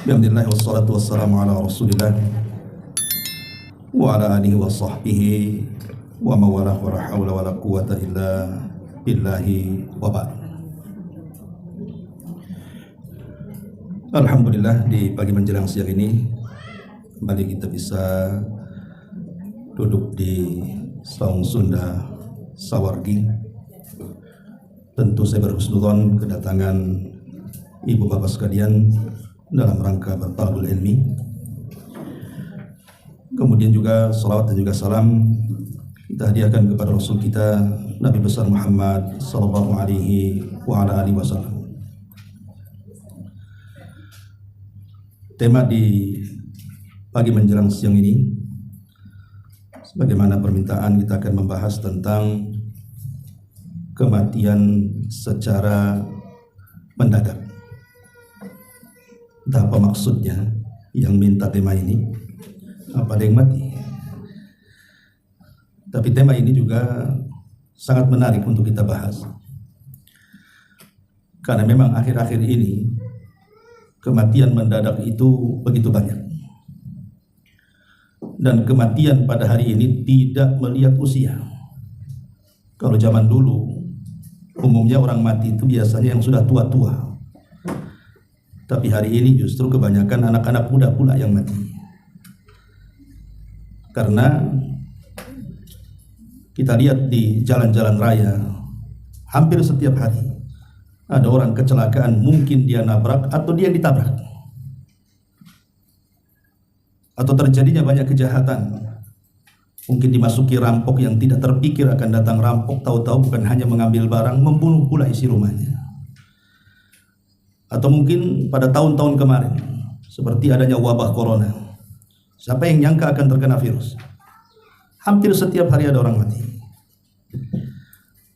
Bismillah wassalatu wassalamu ala rasulillah wa ala alihi wa sahbihi wa mawalah wa la hawla wa la quwata illa billahi wa ba'd. Alhamdulillah, di pagi menjelang siang ini kembali kita bisa duduk di Saung Sunda Sawargi. Tentu saya berhusnudzon kedatangan ibu bapak sekalian dalam rangka bertalabul ilmi. Kemudian juga salawat dan juga salam kita hadiahkan kepada Rasul kita Nabi besar Muhammad sallallahu alaihi wa ala alihi wasallam. Tema di pagi menjelang siang ini, sebagaimana permintaan, kita akan membahas tentang kematian secara mendadak. Entah apa maksudnya yang minta tema ini, apa ada yang mati. Tapi tema ini juga sangat menarik untuk kita bahas, karena memang akhir-akhir ini kematian mendadak itu begitu banyak. Dan kematian pada hari ini tidak melihat usia. Kalau zaman dulu umumnya orang mati itu biasanya yang sudah tua-tua, tapi hari ini justru kebanyakan anak-anak muda pula yang mati. Karena kita lihat di jalan-jalan raya, hampir setiap hari ada orang kecelakaan, mungkin dia nabrak atau dia ditabrak. Atau terjadinya banyak kejahatan. Mungkin dimasuki rampok yang tidak terpikir akan datang rampok, tahu-tahu bukan hanya mengambil barang, membunuh pula isi rumahnya. Atau mungkin pada tahun-tahun kemarin seperti adanya wabah corona, siapa yang nyangka akan terkena virus? Hampir setiap hari ada orang mati.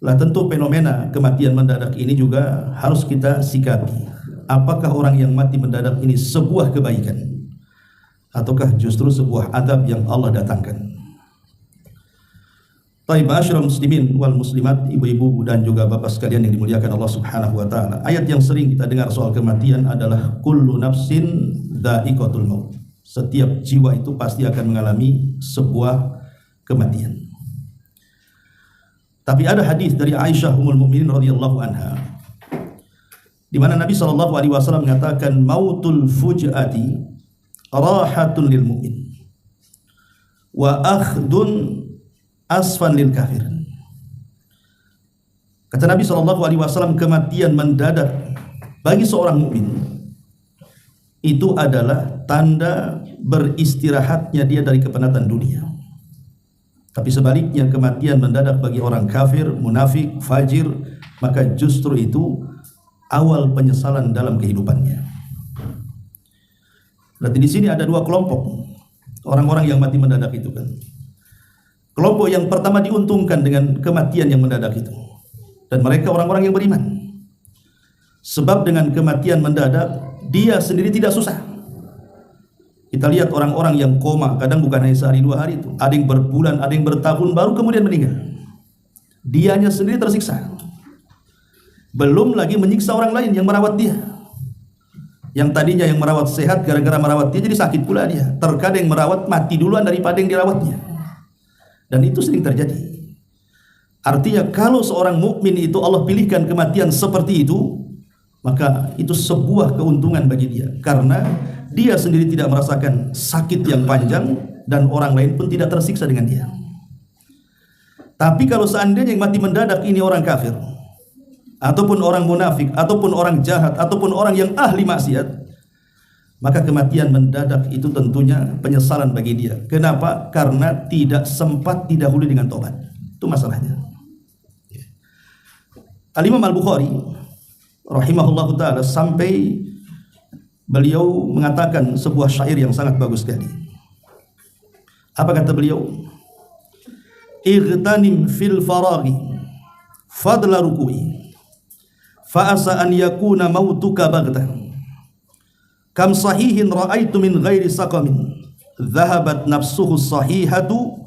Lah tentu fenomena kematian mendadak ini juga harus kita sikapi. Apakah orang yang mati mendadak ini sebuah kebaikan, ataukah justru sebuah adab yang Allah datangkan? Baik, ma'asyiral muslimin wal muslimat, ibu-ibu dan juga bapak sekalian yang dimuliakan Allah Subhanahu wa taala. Ayat yang sering kita dengar soal kematian adalah kullu nafsin dha'iqatul maut. Setiap jiwa itu pasti akan mengalami sebuah kematian. Tapi ada hadis dari Aisyah ummul mukminin radhiyallahu anha, di mana Nabi sallallahu alaihi wasallam mengatakan mautul fujati rahatun lil mu'min wa akhdun asfan lil kafir. Kata Nabi SAW, kematian mendadak bagi seorang mukmin itu adalah tanda beristirahatnya dia dari kepenatan dunia. Tapi sebaliknya, kematian mendadak bagi orang kafir, munafik, fajir, maka justru itu awal penyesalan dalam kehidupannya. Berarti di sini ada dua kelompok orang-orang yang mati mendadak itu kan. Kelompok yang pertama diuntungkan dengan kematian yang mendadak itu, dan mereka orang-orang yang beriman. Sebab dengan kematian mendadak dia sendiri tidak susah. Kita lihat orang-orang yang koma, kadang bukan hanya sehari dua hari itu, ada yang berbulan, ada yang bertahun baru kemudian meninggal. Dianya sendiri tersiksa, belum lagi menyiksa orang lain yang merawat dia. Yang tadinya yang merawat sehat, gara-gara merawat dia jadi sakit pula dia. Terkadang merawat mati duluan daripada yang dirawatnya. Dan itu sering terjadi. Artinya kalau seorang mukmin itu Allah pilihkan kematian seperti itu, maka itu sebuah keuntungan bagi dia, karena dia sendiri tidak merasakan sakit yang panjang dan orang lain pun tidak tersiksa dengan dia. Tapi kalau seandainya yang mati mendadak ini orang kafir, ataupun orang munafik, ataupun orang jahat, ataupun orang yang ahli maksiat, maka kematian mendadak itu tentunya penyesalan bagi dia. Kenapa? Karena tidak sempat didahului dengan tobat. Itu masalahnya. Al-Imam Al-Bukhari rahimahullahu ta'ala sampai beliau mengatakan sebuah syair yang sangat bagus sekali. Apa kata beliau? Igtanim fil faraghi fadla ruku'i fa asa an yakuna mautuka baghtah. Kam sahihin ra'aitu min ghairi saqamin dhahabat nafsuhu sahihatu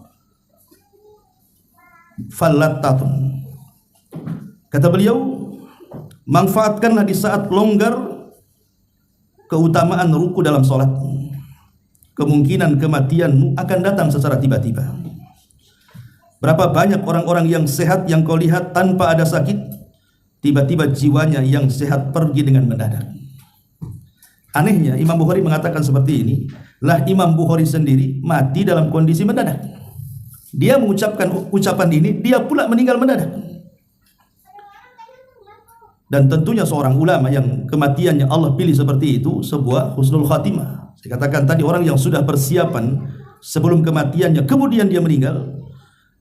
fallattatun. Kata beliau, manfaatkanlah di saat longgar keutamaan ruku dalam sholatmu, kemungkinan kematianmu akan datang secara tiba-tiba. Berapa banyak orang-orang yang sehat yang kau lihat tanpa ada sakit, tiba-tiba jiwanya yang sehat pergi dengan mendadak. Anehnya Imam Bukhari mengatakan seperti ini, lah Imam Bukhari sendiri mati dalam kondisi mendadak. Dia mengucapkan ucapan ini, dia pula meninggal mendadak. Dan tentunya seorang ulama yang kematiannya Allah pilih seperti itu sebuah husnul khatimah. Saya katakan tadi, orang yang sudah persiapan sebelum kematiannya kemudian dia meninggal,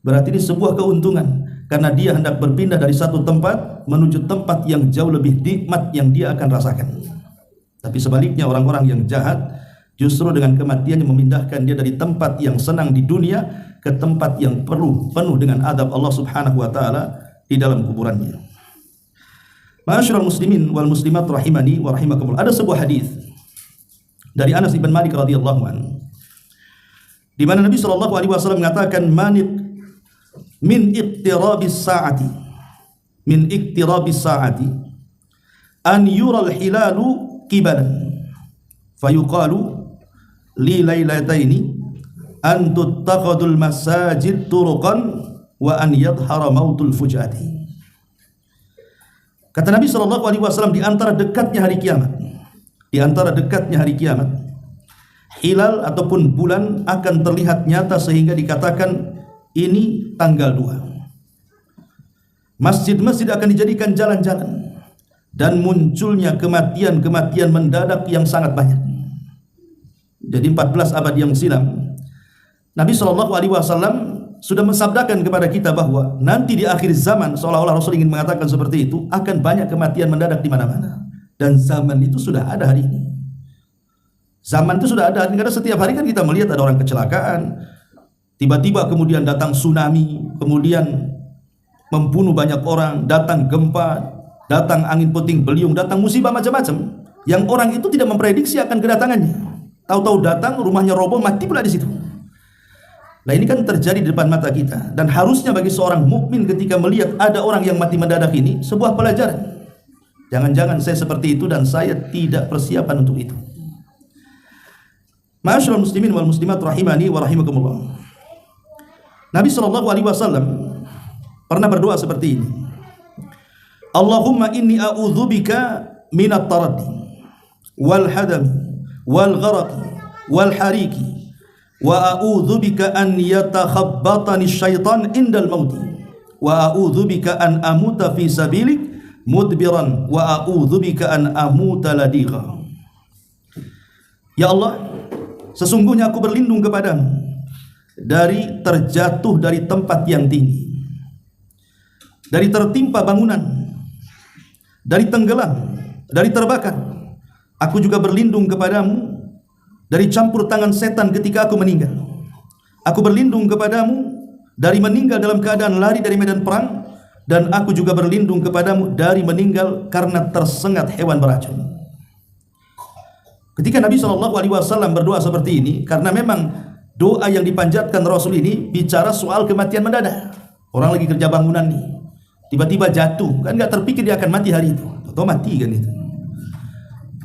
berarti ini sebuah keuntungan, karena dia hendak berpindah dari satu tempat menuju tempat yang jauh lebih nikmat yang dia akan rasakan. Tapi sebaliknya orang-orang yang jahat justru dengan kematiannya memindahkan dia dari tempat yang senang di dunia ke tempat yang penuh dengan adab Allah Subhanahu wa taala di dalam kuburannya. Ma'asyiral muslimin wal muslimat rahimani wa rahimakumullah. Ada sebuah hadis dari Anas bin Malik radhiyallahu anhu, di mana Nabi sallallahu alaihi wasallam mengatakan, min iqtirabis saati an yural hilalu qibalan fayuqalu li lailataini an tuttakhadul masajid turuqan wa an yadhhara mautul fujati. Kata Nabi sallallahu alaihi wasallam, di antara dekatnya hari kiamat, hilal ataupun bulan akan terlihat nyata sehingga dikatakan ini tanggal 2. Masjid-masjid akan dijadikan jalan-jalan dan munculnya kematian-kematian mendadak yang sangat banyak. Jadi 14 abad yang silam Nabi SAW sudah mensabdakan kepada kita bahwa nanti di akhir zaman, seolah-olah Rasul ingin mengatakan seperti itu, akan banyak kematian mendadak di mana-mana. Dan zaman itu sudah ada hari ini. Zaman itu sudah ada, karena setiap hari kan kita melihat ada orang kecelakaan, tiba-tiba kemudian datang tsunami, kemudian membunuh banyak orang, datang gempa, datang angin puting beliung, datang musibah macam-macam yang orang itu tidak memprediksi akan kedatangannya. Tahu-tahu datang, rumahnya roboh, mati pula di situ. Nah, ini kan terjadi di depan mata kita, dan harusnya bagi seorang mukmin ketika melihat ada orang yang mati mendadak ini sebuah pelajaran. Jangan-jangan saya seperti itu dan saya tidak persiapan untuk itu. Ma'asyiral muslimin wal muslimat rahimani wa rahimakumullah. Nabi sallallahu alaihi wasallam pernah berdoa seperti ini. Allahumma inni a'udzubika minat taraddi wal hadami wal gharaqi wal hariki wa a'udzubika an yatakhabbatani syaitan indal mauti wa a'udzubika an amuta fi sabilik mudbiran wa a'udzubika an amuta ladigha. Ya Allah, sesungguhnya aku berlindung kepadamu dari terjatuh dari tempat yang tinggi, dari tertimpa bangunan, dari tenggelam, dari terbakar. Aku juga berlindung kepadamu dari campur tangan setan ketika aku meninggal. Aku berlindung kepadamu dari meninggal dalam keadaan lari dari medan perang, dan aku juga berlindung kepadamu dari meninggal karena tersengat hewan beracun. Ketika Nabi SAW berdoa seperti ini, karena memang doa yang dipanjatkan Rasul ini bicara soal kematian mendadak. Orang lagi kerja bangunan nih, tiba-tiba jatuh, kan nggak terpikir dia akan mati hari itu, atau mati kan itu.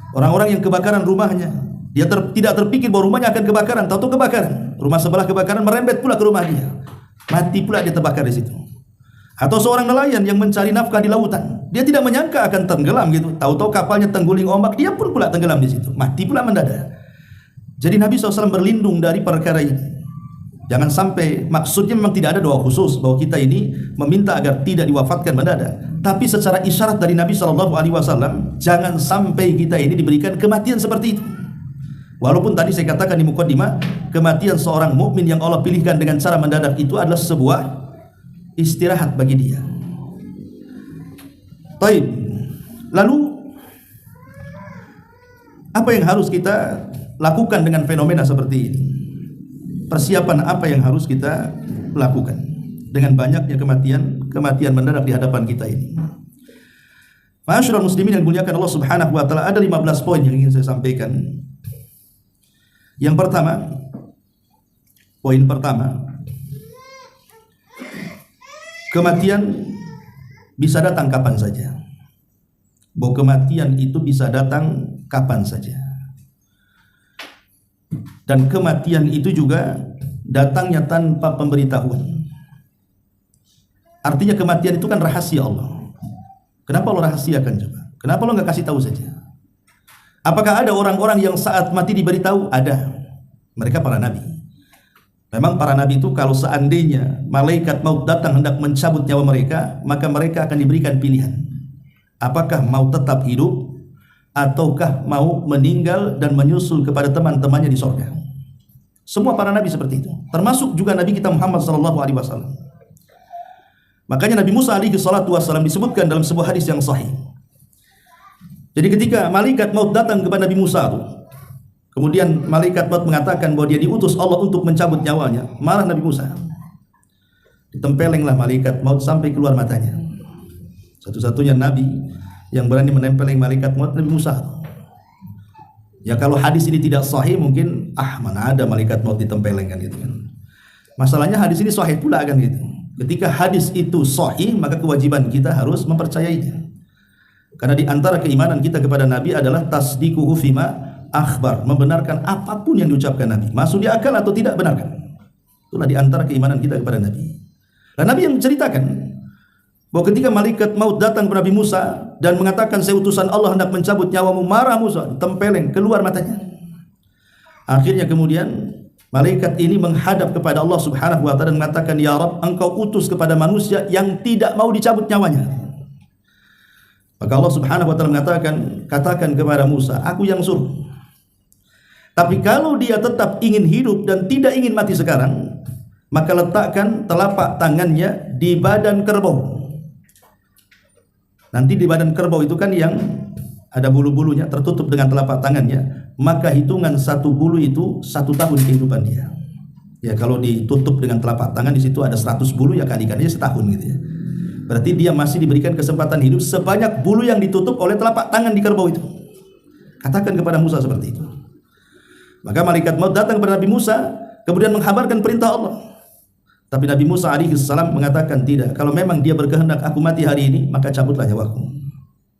Orang-orang yang kebakaran rumahnya, dia tidak terpikir bahwa rumahnya akan kebakaran, tahu-tahu kebakaran. Rumah sebelah kebakaran, merembet pula ke rumah dia, mati pula dia terbakar di situ. Atau seorang nelayan yang mencari nafkah di lautan, dia tidak menyangka akan tenggelam gitu, tahu-tahu kapalnya tengguling ombak, dia pun pula tenggelam di situ, mati pula mendadak. Jadi Nabi SAW berlindung dari perkara ini. Jangan sampai, maksudnya memang tidak ada doa khusus bahwa kita ini meminta agar tidak diwafatkan mendadak, tapi secara isyarat dari Nabi SAW, jangan sampai kita ini diberikan kematian seperti itu. Walaupun tadi saya katakan di mukaddimah, kematian seorang mukmin yang Allah pilihkan dengan cara mendadak itu adalah sebuah istirahat bagi dia. Baik. Lalu apa yang harus kita lakukan dengan fenomena seperti ini? Persiapan apa yang harus kita lakukan dengan banyaknya kematian mendadak di hadapan kita ini? Ma'asyiral muslimin yang dimuliakan Allah Subhanahu wa taala, ada 15 poin yang ingin saya sampaikan. Yang pertama, poin pertama, kematian bisa datang kapan saja. Bahwa kematian itu bisa datang kapan saja. Dan kematian itu juga datangnya tanpa pemberitahuan. Artinya kematian itu kan rahasia Allah. Kenapa Allah rahasiakan coba? Kenapa Allah nggak kasih tahu saja? Apakah ada orang-orang yang saat mati diberitahu? Ada. Mereka para nabi. Memang para nabi itu kalau seandainya malaikat maut datang hendak mencabut nyawa mereka, maka mereka akan diberikan pilihan. Apakah mau tetap hidup ataukah mau meninggal dan menyusul kepada teman-temannya di surga. Semua para nabi seperti itu, termasuk juga Nabi kita Muhammad SAW. Makanya Nabi Musa SAW disebutkan dalam sebuah hadis yang sahih. Jadi ketika malaikat maut datang kepada Nabi Musa itu, kemudian malaikat maut mengatakan bahwa dia diutus Allah untuk mencabut nyawanya, marah Nabi Musa. Ditempelenglah malaikat maut sampai keluar matanya. Satu-satunya nabi yang berani menempeleng malaikat maut Nabi Musa. Ya kalau hadis ini tidak sahih mungkin mana ada malaikat maut ditempeleng kan gitu kan. Masalahnya hadis ini sahih pula kan gitu. Ketika hadis itu sahih maka kewajiban kita harus mempercayainya. Karena di antara keimanan kita kepada Nabi adalah tasdiquhu fima akhbar, membenarkan apapun yang diucapkan Nabi, masuk di akal atau tidak, benarkan. Itulah di antara keimanan kita kepada Nabi. Dan Nabi yang menceritakan bahwa ketika malaikat maut datang kepada Nabi Musa dan mengatakan saya utusan Allah hendak mencabut nyawamu, marah Musa, tempeleng keluar matanya. Akhirnya kemudian malaikat ini menghadap kepada Allah Subhanahu wa taala dan mengatakan, "Ya Rabb, engkau utus kepada manusia yang tidak mau dicabut nyawanya." Maka Allah Subhanahu wa taala mengatakan, "Katakan kepada Musa, aku yang suruh. Tapi kalau dia tetap ingin hidup dan tidak ingin mati sekarang, maka letakkan telapak tangannya di badan kerbau." Nanti di badan kerbau itu kan yang ada bulu-bulunya tertutup dengan telapak tangannya, maka hitungan satu bulu itu 1 tahun kehidupan dia. Ya kalau ditutup dengan telapak tangan di situ ada 100 bulu ya kali-kalinya setahun gitu ya. Berarti dia masih diberikan kesempatan hidup sebanyak bulu yang ditutup oleh telapak tangan di kerbau itu. Katakan kepada Musa seperti itu. Maka malaikat maut datang kepada Nabi Musa, kemudian menghabarkan perintah Allah. Tapi Nabi Musa alaihissalam mengatakan tidak. Kalau memang dia berkehendak aku mati hari ini, maka cabutlah nyawaku.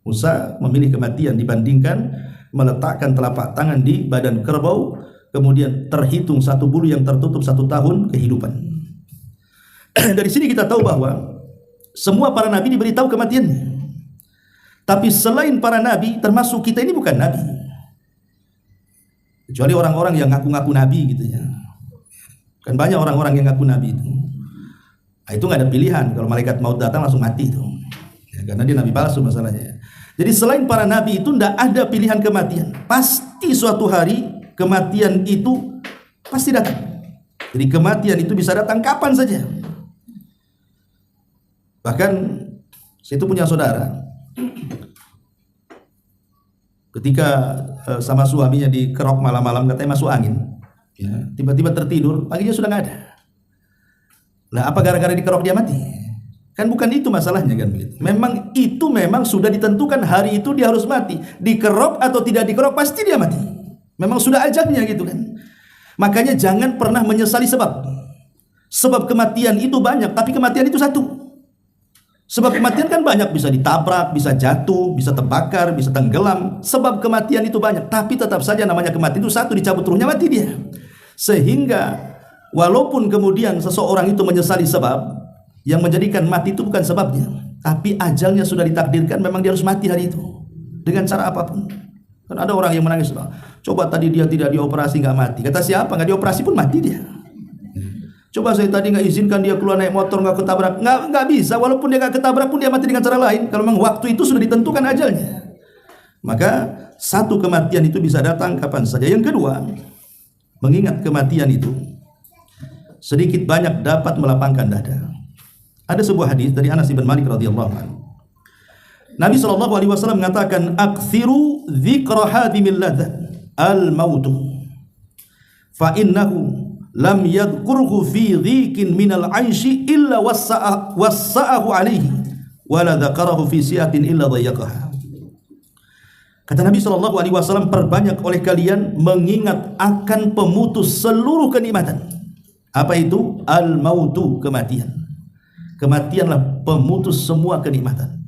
Musa memilih kematian dibandingkan meletakkan telapak tangan di badan kerbau, kemudian terhitung 1 bulu yang tertutup 1 tahun kehidupan. Dari sini kita tahu bahwa semua para nabi diberitahu kematiannya. Tapi selain para nabi, termasuk kita ini bukan nabi. Kecuali orang-orang yang ngaku-ngaku nabi gitu ya. Kan banyak orang-orang yang ngaku nabi itu. Nah, itu nggak ada pilihan. Kalau malaikat maut datang langsung mati itu. Ya, karena dia nabi palsu masalahnya. Jadi selain para nabi itu tidak ada pilihan kematian. Pasti suatu hari kematian itu pasti datang. Jadi kematian itu bisa datang kapan saja. Bahkan saya itu punya saudara, ketika sama suaminya dikerok malam-malam katanya masuk angin, ya, tiba-tiba tertidur, paginya sudah nggak ada. Nah, apa gara-gara dikerok dia mati? Kan bukan itu masalahnya kan begitu. Memang sudah ditentukan hari itu dia harus mati. Dikerok atau tidak dikerok pasti dia mati. Memang sudah ajalnya gitu kan. Makanya jangan pernah menyesali sebab. Sebab kematian itu banyak, tapi kematian itu satu. Sebab kematian kan banyak, bisa ditabrak, bisa jatuh, bisa terbakar, bisa tenggelam. Sebab kematian itu banyak, tapi tetap saja namanya kematian itu satu, dicabut ruhnya mati dia. Sehingga walaupun kemudian seseorang itu menyesali sebab, yang menjadikan mati itu bukan sebabnya, tapi ajalnya sudah ditakdirkan, memang dia harus mati hari itu dengan cara apapun. Kan ada orang yang menangis, coba tadi dia tidak dioperasi nggak mati. Kata siapa? Nggak dioperasi pun mati dia. Coba saya tadi nggak izinkan dia keluar naik motor nggak ketabrak, nggak bisa. Walaupun dia nggak ketabrak pun dia mati dengan cara lain. Kalau memang waktu itu sudah ditentukan ajalnya, maka satu kematian itu bisa datang kapan saja. Yang kedua, mengingat kematian itu sedikit banyak dapat melapangkan dada. Ada sebuah hadis dari Anas bin Malik radhiyallahu anhu. Nabi SAW mengatakan, "Aktsiru dzikra hadimil ladzat al-mautu fa innahu lam yadhkurhu fi dhikin minal 'aishi illa wassa'ahu alaihi wa la dzakarahu fi si'atin illa dhayyaqaha." Kata Nabi SAW, perbanyak oleh kalian mengingat akan pemutus seluruh kenikmatan. Apa itu? Al-mautu, kematian. Kematianlah pemutus semua kenikmatan.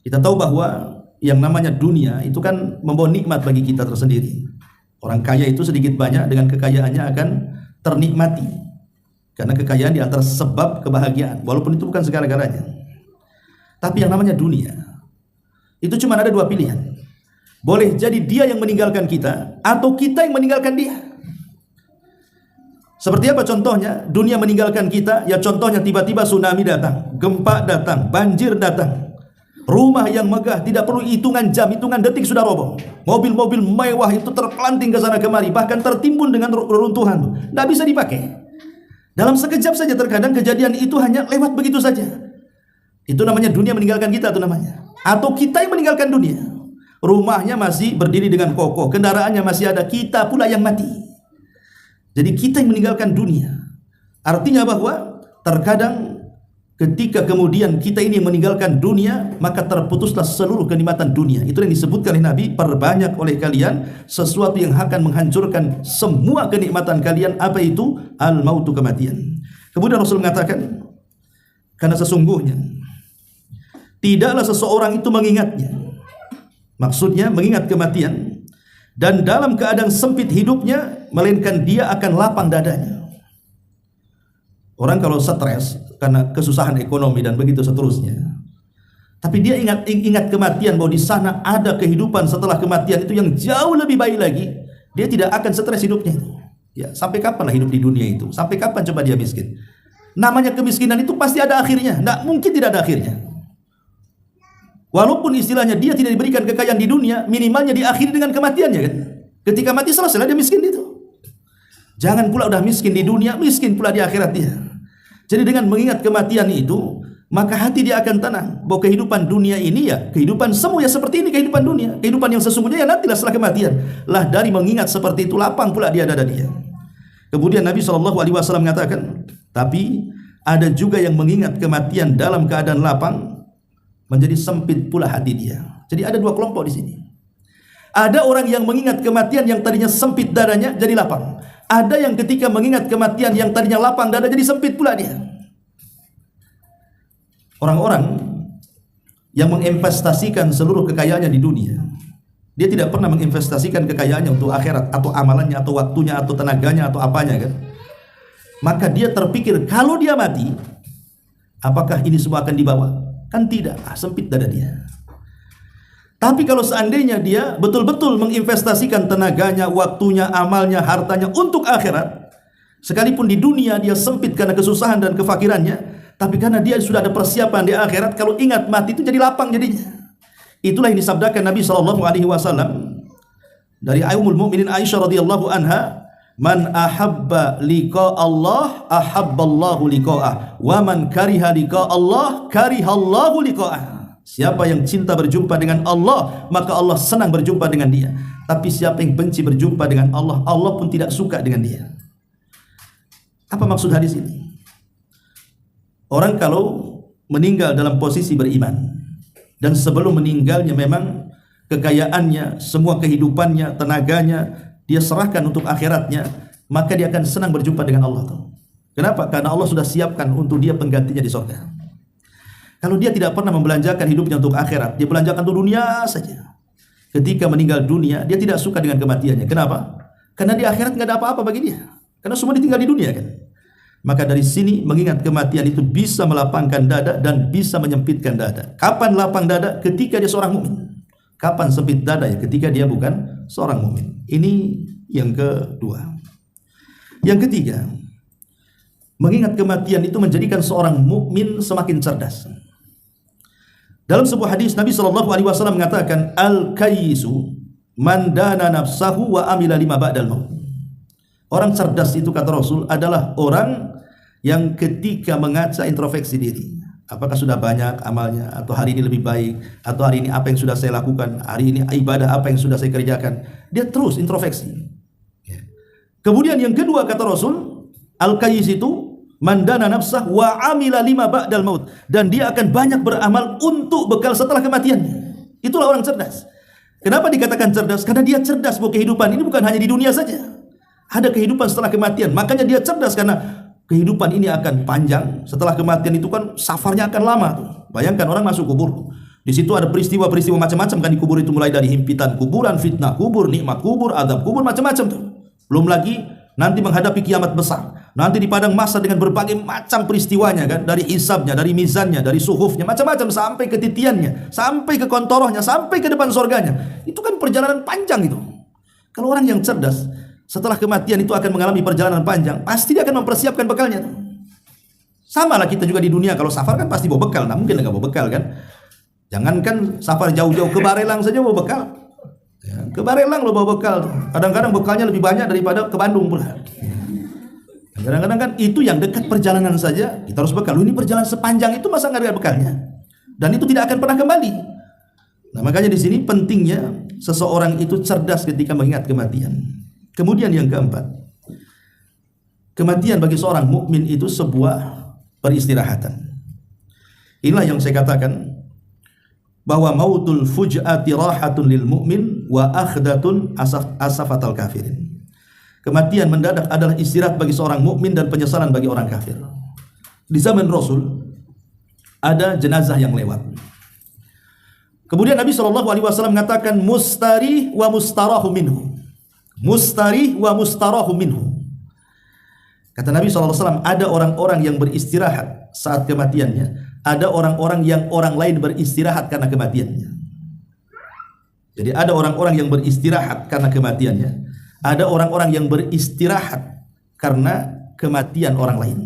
Kita tahu bahwa yang namanya dunia itu kan membawa nikmat bagi kita tersendiri. Orang kaya itu sedikit banyak dengan kekayaannya akan ternikmati, karena kekayaan di antara sebab kebahagiaan, walaupun itu bukan segala-galanya. Tapi yang namanya dunia itu cuma ada dua pilihan. Boleh jadi dia yang meninggalkan kita, atau kita yang meninggalkan dia. Seperti apa contohnya? Dunia meninggalkan kita, ya contohnya tiba-tiba tsunami datang, gempa datang, banjir datang. Rumah yang megah tidak perlu hitungan jam, hitungan detik sudah roboh. Mobil-mobil mewah itu terpelanting ke sana kemari, bahkan tertimbun dengan reruntuhan. Tidak bisa dipakai. Dalam sekejap saja terkadang kejadian itu hanya lewat begitu saja. Itu namanya dunia meninggalkan kita, itu namanya. Atau kita yang meninggalkan dunia. Rumahnya masih berdiri dengan kokoh, kendaraannya masih ada, kita pula yang mati. Jadi kita yang meninggalkan dunia. Artinya bahwa terkadang ketika kemudian kita ini meninggalkan dunia, maka terputuslah seluruh kenikmatan dunia. Itu yang disebutkan oleh Nabi, perbanyak oleh kalian sesuatu yang akan menghancurkan semua kenikmatan kalian. Apa itu? Al-mautu, kematian. Kemudian Rasul mengatakan, karena sesungguhnya tidaklah seseorang itu mengingatnya, maksudnya mengingat kematian, dan dalam keadaan sempit hidupnya, melainkan dia akan lapang dadanya. Orang kalau stres karena kesusahan ekonomi dan begitu seterusnya, tapi dia ingat kematian, bahwa di sana ada kehidupan setelah kematian itu yang jauh lebih baik lagi, dia tidak akan stres hidupnya itu. Ya, sampai kapan lah hidup di dunia itu? Sampai kapan coba dia miskin? Namanya kemiskinan itu pasti ada akhirnya, tidak mungkin tidak ada akhirnya. Walaupun istilahnya dia tidak diberikan kekayaan di dunia, minimalnya diakhiri dengan kematiannya kan. Ketika mati selesai dia miskin itu. Jangan pula udah miskin di dunia, miskin pula di akhirat dia. Jadi dengan mengingat kematian itu, maka hati dia akan tenang bahwa kehidupan dunia ini ya kehidupan semu, ya seperti ini kehidupan dunia. Kehidupan yang sesungguhnya ya nantilah setelah kematian. Lah dari mengingat seperti itu, lapang pula dia dada dia. Kemudian Nabi SAW mengatakan, tapi ada juga yang mengingat kematian dalam keadaan lapang, menjadi sempit pula hati dia. Jadi ada dua kelompok di sini. Ada orang yang mengingat kematian yang tadinya sempit dadanya jadi lapang. Ada yang ketika mengingat kematian yang tadinya lapang dada jadi sempit pula dia. Orang-orang yang menginvestasikan seluruh kekayaannya di dunia, dia tidak pernah menginvestasikan kekayaannya untuk akhirat, atau amalannya, atau waktunya, atau tenaganya, atau apanya kan. Maka dia terpikir kalau dia mati, apakah ini semua akan dibawa? Kan tidak, sempit dada dia. Tapi kalau seandainya dia betul-betul menginvestasikan tenaganya, waktunya, amalnya, hartanya untuk akhirat, sekalipun di dunia dia sempit karena kesusahan dan kefakirannya, tapi karena dia sudah ada persiapan di akhirat, kalau ingat mati itu jadi lapang jadinya. Itulah yang disabdakan Nabi SAW dari Ummul Mukminin Aisyah radhiyallahu anha, man ahabba liqa Allah ahabballahu liqa'ah, wa man kariha liqa Allah karihallahu liqa'ah. Siapa yang cinta berjumpa dengan Allah, maka Allah senang berjumpa dengan dia. Tapi siapa yang benci berjumpa dengan Allah, Allah pun tidak suka dengan dia. Apa maksud hadis ini? Orang kalau meninggal dalam posisi beriman, dan sebelum meninggalnya memang kekayaannya, semua kehidupannya, tenaganya dia serahkan untuk akhiratnya, maka dia akan senang berjumpa dengan Allah. Kenapa? Karena Allah sudah siapkan untuk dia penggantinya di surga. Kalau dia tidak pernah membelanjakan hidupnya untuk akhirat, dia belanjakan untuk dunia saja. Ketika meninggal dunia, dia tidak suka dengan kematiannya. Kenapa? Karena di akhirat nggak ada apa-apa bagi dia. Karena semua ditinggal di dunia kan. Maka dari sini mengingat kematian itu bisa melapangkan dada dan bisa menyempitkan dada. Kapan lapang dada? Ketika dia seorang mukmin. Kapan sempit dada? Ya ketika dia bukan seorang mukmin. Ini yang kedua. Yang ketiga, mengingat kematian itu menjadikan seorang mukmin semakin cerdas. Dalam sebuah hadis Nabi SAW mengatakan, al-kayyisu man dana nafsahu wa amila lima ba'dal maut. Orang cerdas itu kata Rasul adalah orang yang ketika mengaca introspeksi diri, apakah sudah banyak amalnya, atau hari ini lebih baik, atau hari ini apa yang sudah saya lakukan, hari ini ibadah apa yang sudah saya kerjakan. Dia terus introspeksi. Kemudian yang kedua kata Rasul, al-kayyis itu mandana nafsah wa amila lima ba'dal maut, dan dia akan banyak beramal untuk bekal setelah kematiannya. Itulah orang cerdas. Kenapa dikatakan cerdas? Karena dia cerdas bahwa kehidupan ini bukan hanya di dunia saja. Ada kehidupan setelah kematian. Makanya dia cerdas karena kehidupan ini akan panjang. Setelah kematian itu kan safarnya akan lama tuh. Bayangkan orang masuk kubur. Di situ ada peristiwa-peristiwa macam-macam kan di kubur itu, mulai dari himpitan kuburan, fitnah kubur, nikmat kubur, azab kubur, macam-macam tuh. Belum lagi nanti menghadapi kiamat besar. Nanti di padang mahsyar dengan berbagai macam peristiwanya kan, dari hisabnya, dari mizannya, dari suhufnya, macam-macam sampai ke titiannya, sampai ke kontorohnya, sampai ke depan surganya. Itu kan perjalanan panjang itu. Kalau orang yang cerdas, setelah kematian itu akan mengalami perjalanan panjang, pasti dia akan mempersiapkan bekalnya tuh. Sama lah kita juga di dunia, kalau safar kan pasti bawa bekal, nah mungkin enggak bawa bekal kan. Jangankan safar jauh-jauh ke Barelang saja bawa bekal. Ya, ke Barelang lo bawa bekal. Kadang-kadang bekalnya lebih banyak daripada ke Bandung pula. Kadang-kadang kan itu yang dekat perjalanan saja kita harus bekal. Ini perjalanan sepanjang itu masa nggak ada bekalnya? Dan itu tidak akan pernah kembali. Nah makanya di sini pentingnya seseorang itu cerdas ketika mengingat kematian. Kemudian yang keempat, kematian bagi seorang mukmin itu sebuah peristirahatan. Inilah yang saya katakan, bahwa mautul fuj'ati rahatun lil mu'min wa akhdatun asafatal kafirin. Kematian mendadak adalah istirahat bagi seorang mukmin dan penyesalan bagi orang kafir. Di zaman Rasul ada jenazah yang lewat. Kemudian Nabi SAW mengatakan mustari wa mustarahu minhu. Mustari wa mustarahu minhu. Kata Nabi SAW, ada orang-orang yang beristirahat saat kematiannya. Ada orang-orang yang orang lain beristirahat karena kematiannya. Jadi ada orang-orang yang beristirahat karena kematiannya. Ada orang-orang yang beristirahat karena kematian orang lain.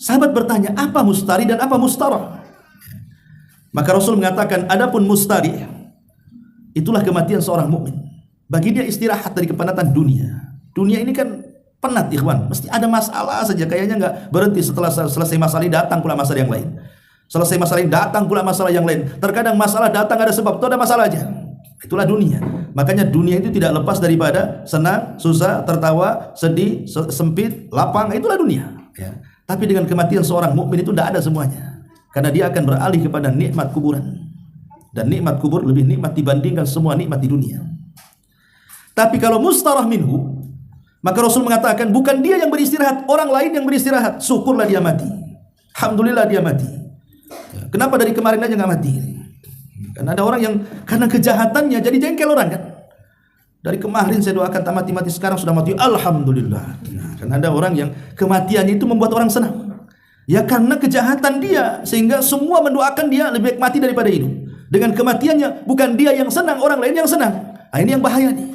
Sahabat bertanya, apa mustari dan apa mustarah? Maka Rasul mengatakan, adapun mustari, itulah kematian seorang mukmin. Bagi dia istirahat dari kepenatan dunia. Dunia ini kan penat ikhwan, mesti ada masalah saja, kayaknya nggak berhenti. Setelah selesai masalah ini datang pula masalah yang lain. Selesai masalah ini datang pula masalah yang lain. Terkadang masalah datang ada sebab, itu ada masalah aja. Itulah dunia. Makanya dunia itu tidak lepas daripada senang, susah, tertawa, sedih, sempit, lapang. Itulah dunia. Ya. Tapi dengan kematian seorang mukmin itu tidak ada semuanya. Karena dia akan beralih kepada nikmat kuburan. Dan nikmat kubur lebih nikmat dibandingkan semua nikmat di dunia. Tapi kalau mustarah minhu, maka Rasul mengatakan bukan dia yang beristirahat, orang lain yang beristirahat. Syukurlah dia mati. Alhamdulillah dia mati. Kenapa dari kemarin aja nggak mati? Karena ada orang yang karena kejahatannya jadi jengkel orang kan. Dari kemarin saya doakan tak mati-mati, sekarang sudah mati. Alhamdulillah. Nah, karena ada orang yang kematiannya itu membuat orang senang. Ya karena kejahatan dia, sehingga semua mendoakan dia lebih baik mati daripada hidup. Dengan kematiannya bukan dia yang senang, orang lain yang senang. Nah, ini yang bahaya nih.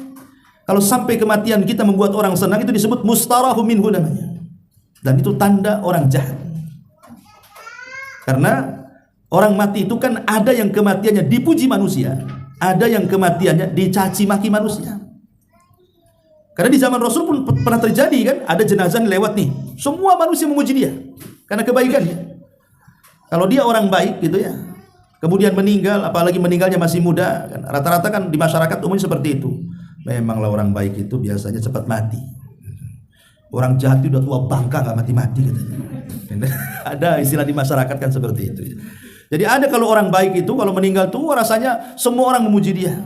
Kalau sampai kematian kita membuat orang senang, itu disebut mustarahu minhu namanya. Dan itu tanda orang jahat. Karena orang mati itu kan ada yang kematiannya dipuji manusia, ada yang kematiannya dicaci maki manusia. Karena di zaman Rasul pun pernah terjadi kan, ada jenazah yang lewat nih, semua manusia memuji dia karena kebaikannya. Kalau dia orang baik gitu ya, kemudian meninggal, apalagi meninggalnya masih muda, kan rata-rata kan di masyarakat umumnya seperti itu. Memanglah orang baik itu biasanya cepat mati. Orang jahat itu udah tua bangka nggak mati-mati katanya. Ada istilah di masyarakat kan seperti itu. Jadi ada kalau orang baik itu kalau meninggal tuh rasanya semua orang memuji dia.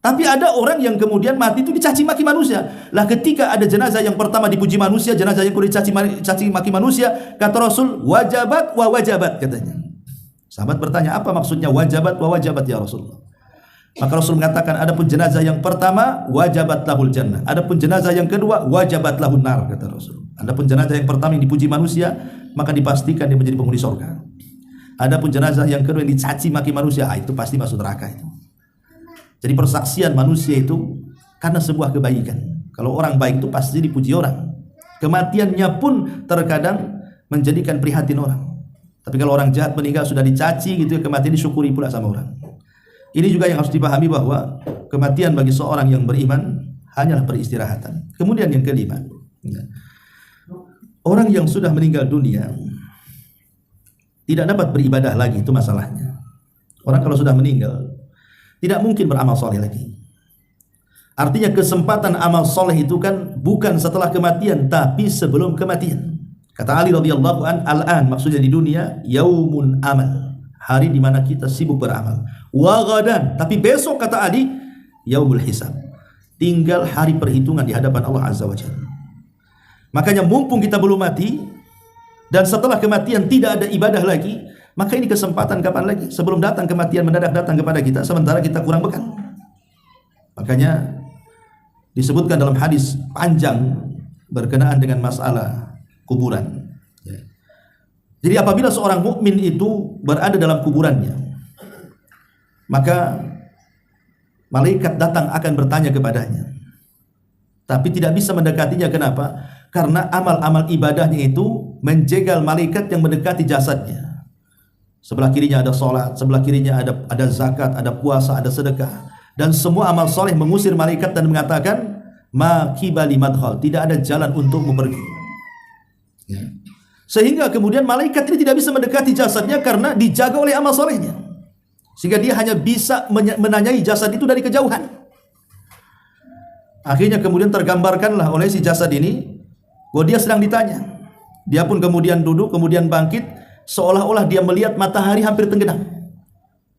Tapi ada orang yang kemudian mati itu dicaci maki manusia. Lah ketika ada jenazah yang pertama dipuji manusia, jenazah yang kedua dicaci maki manusia, kata Rasul wajabat wa wajabat katanya. Sahabat bertanya, apa maksudnya wajabat wa wajabat ya Rasulullah? Maka Rasul mengatakan, adapun jenazah yang pertama wajabat lahul jannah, adapun jenazah yang kedua wajabat lahun nar, kata Rasul. Adapun jenazah yang pertama yang dipuji manusia, maka dipastikan dia menjadi penghuni surga. Adapun jenazah yang kedua yang dicaci maki manusia, itu pasti masuk neraka itu. Jadi persaksian manusia itu karena sebuah kebaikan. Kalau orang baik itu pasti dipuji orang. Kematiannya pun terkadang menjadikan prihatin orang. Tapi kalau orang jahat meninggal sudah dicaci gitu ya, kematian disyukuri pula sama orang. Ini juga yang harus dipahami, bahwa kematian bagi seorang yang beriman hanyalah peristirahatan. Kemudian yang kelima, orang yang sudah meninggal dunia tidak dapat beribadah lagi, itu masalahnya. Orang kalau sudah meninggal tidak mungkin beramal soleh lagi. Artinya kesempatan amal soleh itu kan bukan setelah kematian, tapi sebelum kematian. Kata Ali radhiyallahu an, al-an maksudnya di dunia yaumun amal, hari di mana kita sibuk beramal. Wa ghadan, tapi besok kata Ali yaumul hisab, tinggal hari perhitungan di hadapan Allah Azza wa Jalla. Makanya mumpung kita belum mati dan setelah kematian tidak ada ibadah lagi, Maka ini kesempatan kapan lagi? Sebelum datang kematian mendadak datang kepada kita, sementara kita kurang bekal. Makanya disebutkan dalam hadis panjang berkenaan dengan masalah kuburan. Jadi apabila seorang mukmin itu berada dalam kuburannya, maka malaikat datang akan bertanya kepadanya, tapi tidak bisa mendekatinya. Kenapa? Karena amal-amal ibadahnya itu menjegal malaikat yang mendekati jasadnya. Sebelah kirinya ada sholat, sebelah kirinya ada zakat, ada puasa, ada sedekah, dan semua amal soleh mengusir malaikat dan mengatakan ma kibali madkhal, tidak ada jalan untuk pergi. Sehingga kemudian malaikat ini tidak bisa mendekati jasadnya karena dijaga oleh amal solehnya, sehingga dia hanya bisa menanyai jasad itu dari kejauhan. Akhirnya kemudian tergambarkanlah oleh si jasad ini bahwa dia sedang ditanya. Dia pun kemudian duduk, kemudian bangkit, seolah-olah dia melihat matahari hampir tenggelam.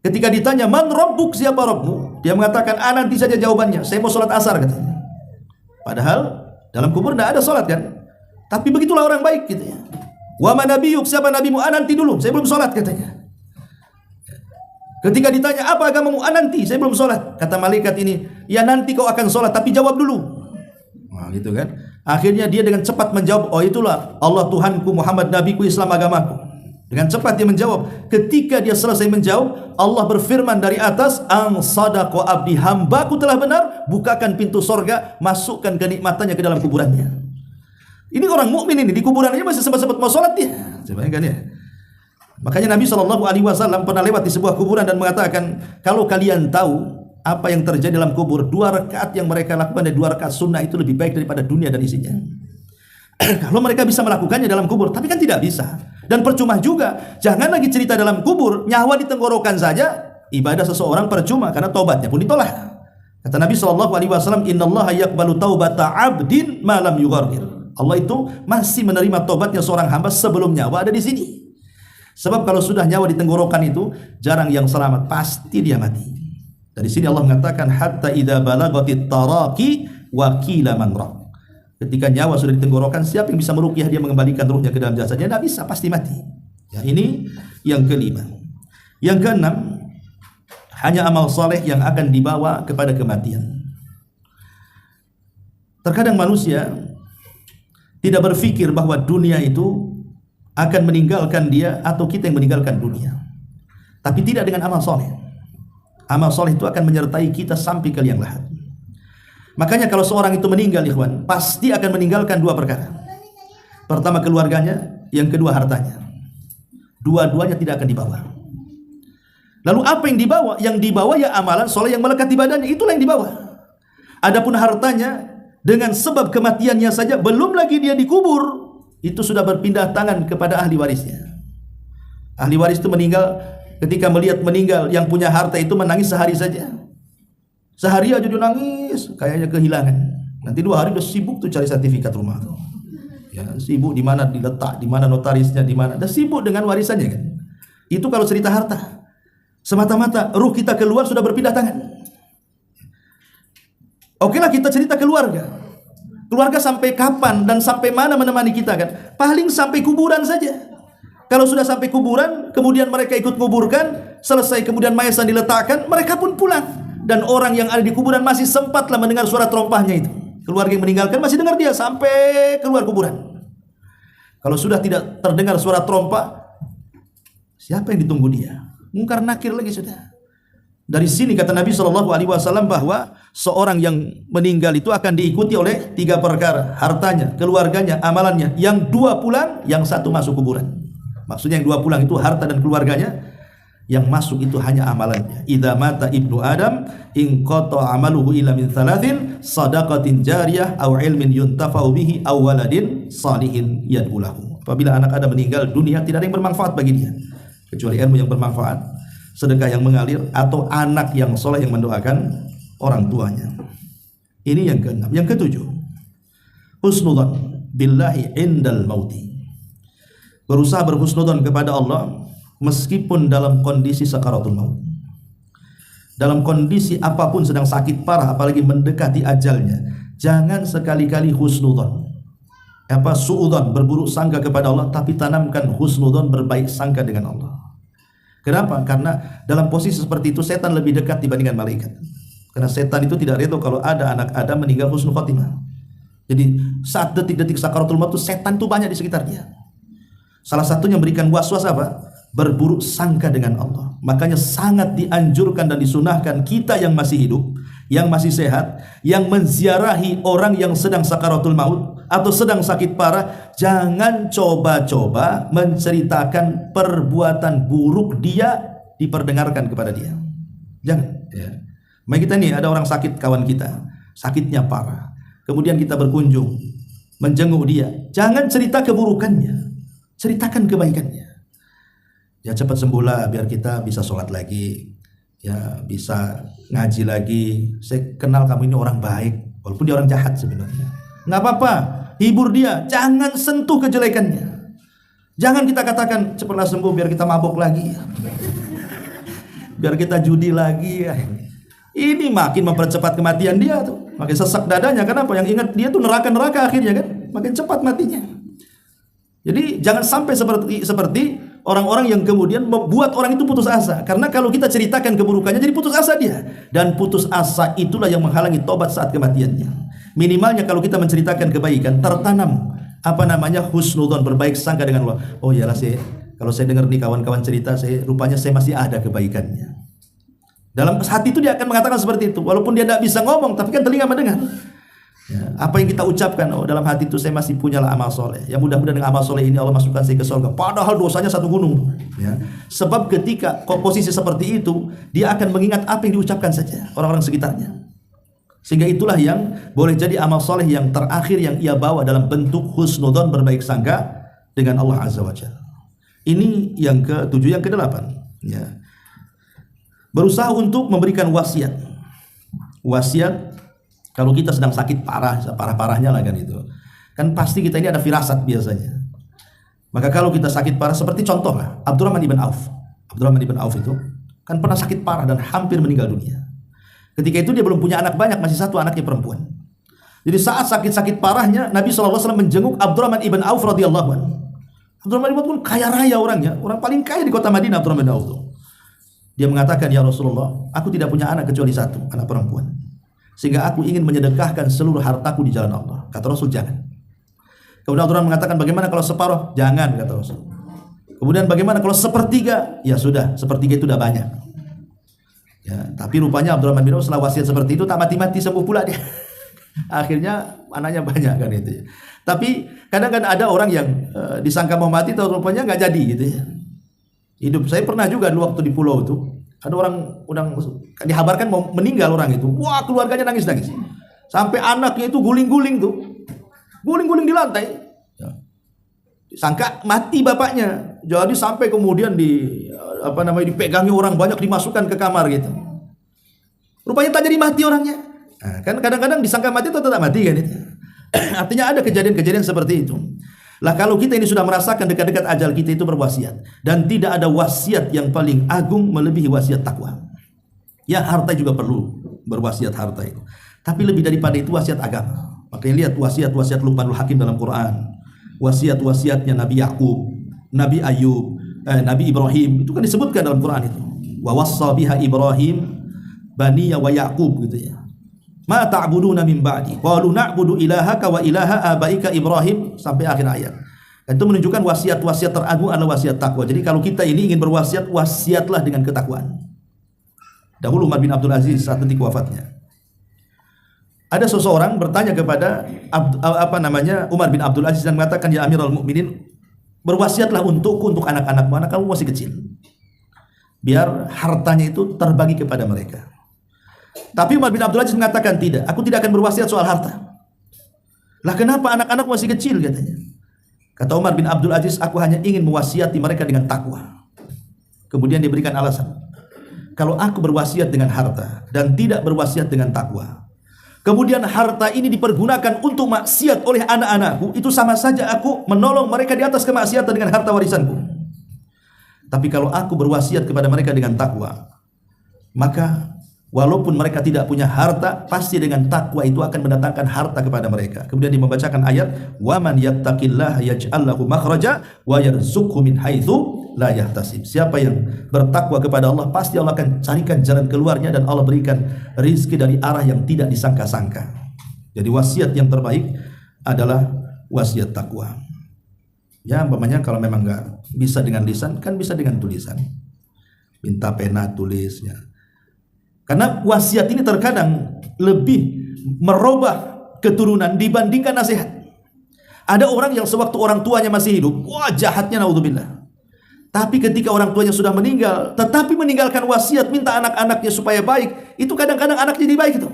Ketika ditanya, man rabbuk, siapa Rabbmu? Dia mengatakan, nanti saja jawabannya, saya mau sholat asar, katanya. Padahal dalam kubur tidak ada sholat kan. Tapi begitulah orang baik gitu ya. Wa man nabiyuk, siapa nabimu? Nanti dulu, saya belum sholat, katanya. Ketika ditanya, apa agamamu? Nanti, saya belum sholat. Kata malaikat ini, ya nanti kau akan sholat, tapi jawab dulu. Wah gitu kan. Akhirnya dia dengan cepat menjawab, oh itulah Allah Tuhanku, Muhammad Nabiku, Islam agamaku. Dengan cepat dia menjawab. Ketika dia selesai menjawab, Allah berfirman dari atas, ang sadaqa abdi, hambaku telah benar, bukakan pintu sorga, masukkan kenikmatannya ke dalam kuburannya. Ini orang mukmin ini di kuburannya masih sempat-sempat mau sholat dia. Bayangkan ya. Makanya Nabi SAW pernah lewat di sebuah kuburan dan mengatakan, kalau kalian tahu apa yang terjadi dalam kubur, 2 rakaat yang mereka lakukan dan 2 rakaat sunnah itu lebih baik daripada dunia dan isinya. Kalau mereka bisa melakukannya dalam kubur, tapi kan tidak bisa. Dan percuma juga, jangan lagi cerita dalam kubur, nyawa di tenggorokan saja, ibadah seseorang percuma karena taubatnya pun ditolak. Kata Nabi SAW, innallaha yaqbalu taubata abdin ma lam yughargir. Allah itu masih menerima taubatnya seorang hamba sebelum nyawa ada di sini. Sebab kalau sudah nyawa di tenggorokan itu, jarang yang selamat, pasti dia mati. Dari sini Allah mengatakan, hatta idza balagatit taraqi wa qila man raq. Ketika nyawa sudah di tenggorokan, siapa yang bisa meruqyah dia mengembalikan ruhnya ke dalam jasadnya? Tidak bisa, pasti mati. Ya, ini yang kelima. Yang keenam, hanya amal saleh yang akan dibawa kepada kematian. Terkadang manusia tidak berpikir bahwa dunia itu akan meninggalkan dia atau kita yang meninggalkan dunia. Tapi tidak dengan amal saleh. Amal saleh itu akan menyertai kita sampai ke liang lahat. Makanya kalau seorang itu meninggal, ikhwan, pasti akan meninggalkan 2 perkara. Pertama keluarganya, yang kedua hartanya. Dua-duanya tidak akan dibawa. Lalu apa yang dibawa? Yang dibawa ya amalan soleh yang melekat di badannya, itulah yang dibawa. Adapun hartanya, dengan sebab kematiannya saja, belum lagi dia dikubur, itu sudah berpindah tangan kepada ahli warisnya. Ahli waris itu meninggal, ketika melihat meninggal, yang punya harta itu menangis sehari saja. Sehari aja dia nangis, kayaknya kehilangan. Nanti 2 hari udah sibuk tuh cari sertifikat rumah. Ya, sibuk di mana diletak, di mana notarisnya, di mana. Udah sibuk dengan warisannya kan. Itu kalau cerita harta. Semata-mata ruh kita keluar sudah berpindah tangan. Okelah kita cerita keluarga. Keluarga sampai kapan dan sampai mana menemani kita kan? Paling sampai kuburan saja. Kalau sudah sampai kuburan, kemudian mereka ikut kuburkan, selesai kemudian mayat diletakkan, mereka pun pulang. Dan orang yang ada di kuburan masih sempatlah mendengar suara terompahnya itu. Keluarga yang meninggalkan masih dengar dia sampai keluar kuburan. Kalau sudah tidak terdengar suara terompah, siapa yang ditunggu dia? Mungkar nakir lagi sudah. Dari sini kata Nabi SAW bahwa seorang yang meninggal itu akan diikuti oleh 3 perkara. Hartanya, keluarganya, amalannya. Yang 2 pulang, yang 1 masuk kuburan. Maksudnya yang 2 pulang itu harta dan keluarganya. Yang masuk itu hanya amalannya. Idza mata ibnu Adam in qata amaluhu illa min 3, sadaqatin jariyah aw ilmin yuntafa'u bihi aw waladin salihin yad'ulahu. Apabila anak Adam meninggal dunia, tidak ada yang bermanfaat bagi dia kecuali ilmu yang bermanfaat, sedekah yang mengalir, atau anak yang soleh yang mendoakan orang tuanya. Ini yang ke-6. Yang ke-7, husnudzan billahi indal mauti. Berusaha berhusnudzan kepada Allah meskipun dalam kondisi sakaratul maut. Dalam kondisi apapun, sedang sakit parah, apalagi mendekati ajalnya, jangan sekali-kali husnudzan. Suudzon, berburuk sangka kepada Allah, tapi tanamkan husnudzon, berbaik sangka dengan Allah. Kenapa? Karena dalam posisi seperti itu setan lebih dekat dibandingkan malaikat. Karena setan itu tidak ridho kalau ada anak Adam meninggal husnul khotimah. Jadi saat detik-detik sakaratul maut itu setan itu banyak di sekitar dia. Salah satunya memberikan was-was apa? Berburuk sangka dengan Allah. Makanya sangat dianjurkan dan disunahkan kita yang masih hidup, yang masih sehat, yang menziarahi orang yang sedang sakaratul maut atau sedang sakit parah, jangan coba-coba menceritakan perbuatan buruk dia diperdengarkan kepada dia. Jangan. Ya. Mari kita nih ada orang sakit, kawan kita, sakitnya parah. Kemudian kita berkunjung, menjenguk dia. Jangan cerita keburukannya, ceritakan kebaikannya. Ya cepat sembuhlah biar kita bisa sholat lagi, ya bisa ngaji lagi. Saya kenal kamu ini orang baik, walaupun dia orang jahat sebenarnya. Nggak apa-apa, hibur dia, jangan sentuh kejelekannya. Jangan kita katakan cepatlah sembuh biar kita mabok lagi, biar kita judi lagi. Ini makin mempercepat kematian dia tuh, makin sesak dadanya. Kenapa? Yang ingat dia tuh neraka akhirnya kan, makin cepat matinya. Jadi jangan sampai seperti orang-orang yang kemudian membuat orang itu putus asa. Karena kalau kita ceritakan keburukannya jadi putus asa dia, dan putus asa itulah yang menghalangi tobat saat kematiannya. Minimalnya kalau kita menceritakan kebaikan, tertanam husnudzon, berbaik sangka dengan Allah. Oh iyalah, kalau saya dengar nih kawan-kawan cerita, rupanya saya masih ada kebaikannya. Dalam hati itu dia akan mengatakan seperti itu, walaupun dia tidak bisa ngomong, tapi kan telinga mendengar. Ya, apa yang kita ucapkan, oh dalam hati itu saya masih punyalah amal soleh. Ya mudah-mudahan dengan amal soleh ini Allah masukkan saya ke surga. Padahal dosanya satu gunung. Ya, sebab ketika posisi seperti itu, dia akan mengingat apa yang diucapkan saja orang-orang sekitarnya. Sehingga itulah yang boleh jadi amal soleh yang terakhir yang ia bawa dalam bentuk husnudzon, berbaik sangka dengan Allah Azza wa Jalla. Ini yang ke-7, yang ke-8. Ya. Berusaha untuk memberikan wasiat. Wasiat kalau kita sedang sakit parah-parahnya lah kan itu. Kan pasti kita ini ada firasat biasanya. Maka kalau kita sakit parah, seperti contoh lah Abdurrahman ibn Auf. Abdurrahman ibn Auf itu kan pernah sakit parah dan hampir meninggal dunia. Ketika itu dia belum punya anak banyak, masih satu anaknya perempuan. Jadi saat sakit-sakit parahnya, Nabi SAW menjenguk Abdurrahman ibn Auf radhiyallahu anhu. Abdurrahman ibn Auf pun kaya raya orangnya, orang paling kaya di kota Madinah. Abdurrahman ibn Auf itu. Dia mengatakan, ya Rasulullah, aku tidak punya anak kecuali satu, anak perempuan. Sehingga aku ingin menyedekahkan seluruh hartaku di jalan Allah. Kata Rasul, jangan. Kemudian Abdurrahman mengatakan, bagaimana kalau separuh? Jangan, kata Rasul. Kemudian bagaimana kalau sepertiga? Ya sudah, sepertiga itu sudah banyak. Ya, tapi rupanya Abdurrahman bin Auf setelah wasiat seperti itu tak mati-mati sembuh pula dia. Akhirnya anaknya banyak kan itu ya. Tapi kadang kan ada orang yang disangka mau mati, tapi rupanya nggak jadi gitu ya. Hidup. Saya pernah juga dulu waktu di pulau itu, ada orang dihabarkan mau meninggal orang itu. Wah, keluarganya nangis-nangis. Sampai anaknya itu guling-guling tuh. Guling-guling di lantai. Ya. Sangka mati bapaknya. Jadi sampai kemudian dipegangi orang banyak, dimasukkan ke kamar gitu. Rupanya tak jadi mati orangnya. Nah, kan kadang-kadang disangka mati atau tak mati kan itu. Artinya ada kejadian-kejadian seperti itu. Lah kalau kita ini sudah merasakan dekat-dekat ajal, kita itu berwasiat, dan tidak ada wasiat yang paling agung melebihi wasiat takwa. Ya harta juga perlu berwasiat harta itu, tapi lebih daripada itu wasiat agama. Makanya lihat wasiat-wasiat Luqmanul Hakim dalam Quran, wasiat-wasiatnya Nabi Yakub, Nabi Ayub, Nabi Ibrahim, itu kan disebutkan dalam Quran itu. Wa wassa biha Ibrahim baniya wa Yaqub gitu ya. Ma ta'buduna min ba'di qalu na'budu ilahaka wa ilaha abaika Ibrahim, sampai akhir ayat. Itu menunjukkan wasiat-wasiat teragung adalah wasiat takwa. Jadi kalau kita ini ingin berwasiat, wasiatlah dengan ketakwaan. Dahulu Umar bin Abdul Aziz saat detik wafatnya, ada seseorang bertanya kepada Umar bin Abdul Aziz dan mengatakan, ya Amirul Mukminin, berwasiatlah untuk anak-anakmu, anak kamu masih kecil, biar hartanya itu terbagi kepada mereka. Tapi Umar bin Abdul Aziz mengatakan, tidak, aku tidak akan berwasiat soal harta. Lah kenapa, anak-anak masih kecil katanya. Kata Umar bin Abdul Aziz, aku hanya ingin mewasiati mereka dengan takwa. Kemudian dia berikan alasan, kalau aku berwasiat dengan harta dan tidak berwasiat dengan takwa, kemudian harta ini dipergunakan untuk maksiat oleh anak-anakku, itu sama saja aku menolong mereka di atas kemaksiatan dengan harta warisanku. Tapi kalau aku berwasiat kepada mereka dengan takwa, maka Walaupun mereka tidak punya harta, pasti dengan takwa itu akan mendatangkan harta kepada mereka. Kemudian dia membacakan ayat, "Wa man yattaqillaha yaj'al lahu makhraja wa yarzuqhu min haitsu la yahtasib." Siapa yang bertakwa kepada Allah, pasti Allah akan carikan jalan keluarnya dan Allah berikan rizki dari arah yang tidak disangka-sangka. Jadi wasiat yang terbaik adalah wasiat takwa. Ya, umpamanya kalau memang nggak bisa dengan lisan, kan bisa dengan tulisan. Minta pena tulisnya. Karena wasiat ini terkadang lebih merubah keturunan dibandingkan nasihat. Ada orang yang sewaktu orang tuanya masih hidup, wah jahatnya, naudzubillah. Tapi ketika orang tuanya sudah meninggal, tetapi meninggalkan wasiat minta anak-anaknya supaya baik, itu kadang-kadang anak jadi baik itu.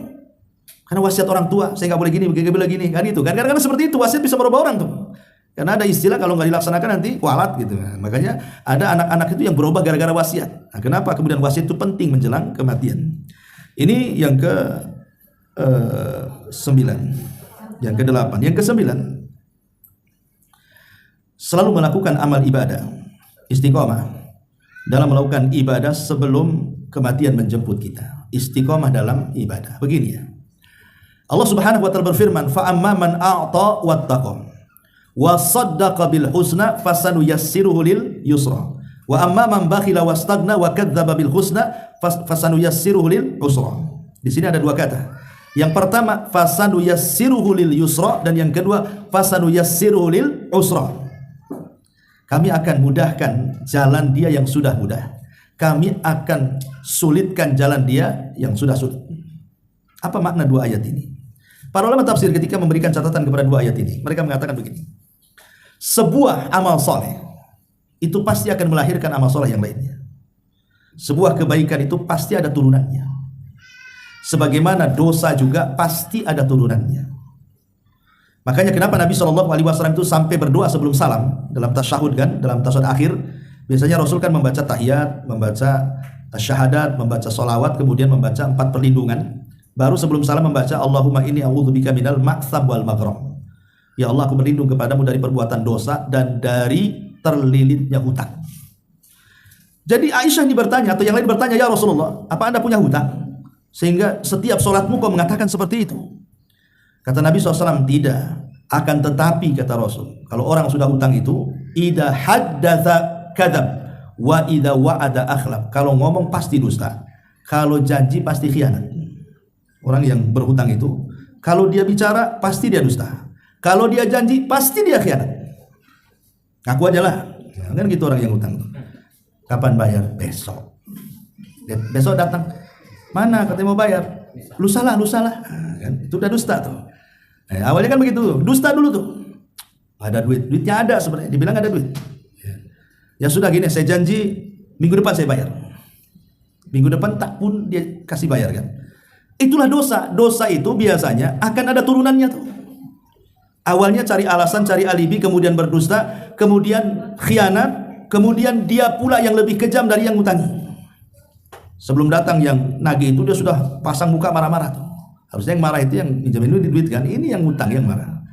Karena wasiat orang tua, saya nggak boleh gini, nggak boleh gini, kan itu. Kan kadang-kadang seperti itu, wasiat bisa merubah orang tuh. Karena ada istilah kalau nggak dilaksanakan nanti kualat gitu. Makanya ada anak-anak itu yang berubah gara-gara wasiat. Nah, kenapa kemudian wasiat itu penting menjelang kematian? Ini yang ke 9, yang ke 8, yang ke 9. Selalu melakukan amal ibadah, istiqomah dalam melakukan ibadah sebelum kematian menjemput kita. Istiqomah dalam ibadah. Begini ya. Allah Subhanahu wa taala berfirman, "Fa amma man a'ta wattaqa wa saddaqa bil husna fasanuyassiruhu lil yusra wa amma man bakhila wastaghna wa kadzdzaba bil husna fasanuyassiruhu lil usra." Di sini ada dua kata. Yang pertama fasanuyassiruhu lil yusra, dan yang kedua fasanuyassiruhu lil usra. Kami akan mudahkan jalan dia yang sudah mudah. Kami akan sulitkan jalan dia yang sudah sulit. Apa makna dua ayat ini? Para ulama tafsir ketika memberikan catatan kepada dua ayat ini, mereka mengatakan begini. Sebuah amal soleh itu pasti akan melahirkan amal soleh yang lainnya. Sebuah kebaikan itu pasti ada turunannya. Sebagaimana dosa juga pasti ada turunannya. Makanya kenapa Nabi SAW itu sampai berdoa sebelum salam dalam tasyahud kan, dalam tasyahud akhir, biasanya Rasul kan membaca tahiyat, membaca syahadat, membaca sholawat, kemudian membaca 4 perlindungan. Baru sebelum salam membaca Allahumma inni a'udzubika minal ma'tsab wal maghram. Ya Allah, aku berlindung kepadamu dari perbuatan dosa dan dari terlilitnya hutang. Jadi Aisyah ini bertanya, atau yang lain bertanya, "Ya Rasulullah, apa Anda punya hutang? Sehingga setiap sholatmu kau mengatakan seperti itu?" Kata Nabi SAW, "Tidak. Akan tetapi," kata Rasul, "kalau orang sudah hutang itu, idza haddatsa kadzab wa idza wa'ada akhlaf." Kalau ngomong pasti dusta, kalau janji pasti khianat. Orang yang berhutang itu, kalau dia bicara pasti dia dusta, kalau dia janji pasti dia khianat. Ngaku aja lah. Kan gitu orang yang hutang. Kapan bayar? Besok. Besok datang. Mana katanya mau bayar? Lusa lah. Kan? Itu udah dusta tuh. Awalnya kan begitu. Dusta dulu tuh. Ada duit. Duitnya ada sebenarnya. Dibilang ada duit. Ya sudah gini, saya janji minggu depan saya bayar. Minggu depan tak pun dia kasih bayar kan. Itulah dosa. Dosa itu biasanya akan ada turunannya tuh. Awalnya cari alasan, cari alibi, kemudian berdusta, kemudian khianat, kemudian dia pula yang lebih kejam dari yang ngutangi. Sebelum datang yang nagih itu dia sudah pasang muka marah-marah tuh. Harusnya yang marah itu yang minjemin duit kan, ini yang ngutang yang marah.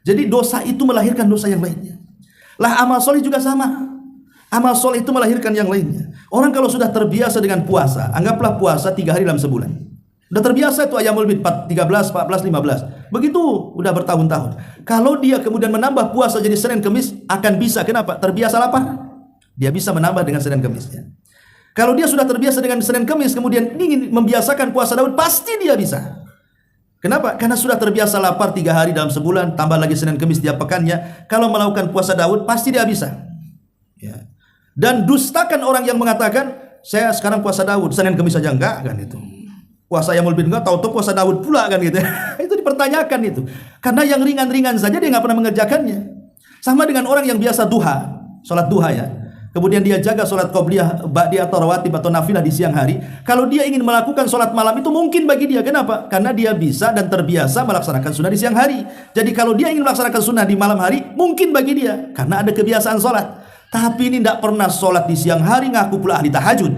Jadi dosa itu melahirkan dosa yang lainnya. Lah amal soleh juga sama. Amal soleh itu melahirkan yang lainnya. Orang kalau sudah terbiasa dengan puasa, anggaplah puasa 3 hari dalam sebulan. Udah terbiasa itu ayamul bid 13, 14, 15. Begitu udah bertahun-tahun. Kalau dia kemudian menambah puasa jadi Senin Kemis, akan bisa. Kenapa? Terbiasa lapar. Dia bisa menambah dengan Senin Kemisnya. Kalau dia sudah terbiasa dengan Senin Kemis, kemudian ingin membiasakan puasa Daud, pasti dia bisa. Kenapa? Karena sudah terbiasa lapar 3 hari dalam sebulan, tambah lagi Senin Kemis tiap pekannya. Kalau melakukan puasa Daud, pasti dia bisa. Ya. Dan dustakan orang yang mengatakan, saya sekarang puasa Daud, Senin Kemis saja enggak kan itu. Puasa yang lebih enggak, tahu-tahu puasa Daud pula kan gitu. Itu dipertanyakan itu. Karena yang ringan-ringan saja dia nggak pernah mengerjakannya. Sama dengan orang yang biasa duha, sholat duha ya. Kemudian dia jaga sholat qobliyah, ba'diyah atau rawatib atau nafilah di siang hari. Kalau dia ingin melakukan sholat malam itu mungkin bagi dia. Kenapa? Karena dia bisa dan terbiasa melaksanakan sunnah di siang hari. Jadi kalau dia ingin melaksanakan sunnah di malam hari, mungkin bagi dia. Karena ada kebiasaan sholat. Tapi ini tidak pernah sholat di siang hari, ngaku pula ahli tahajud.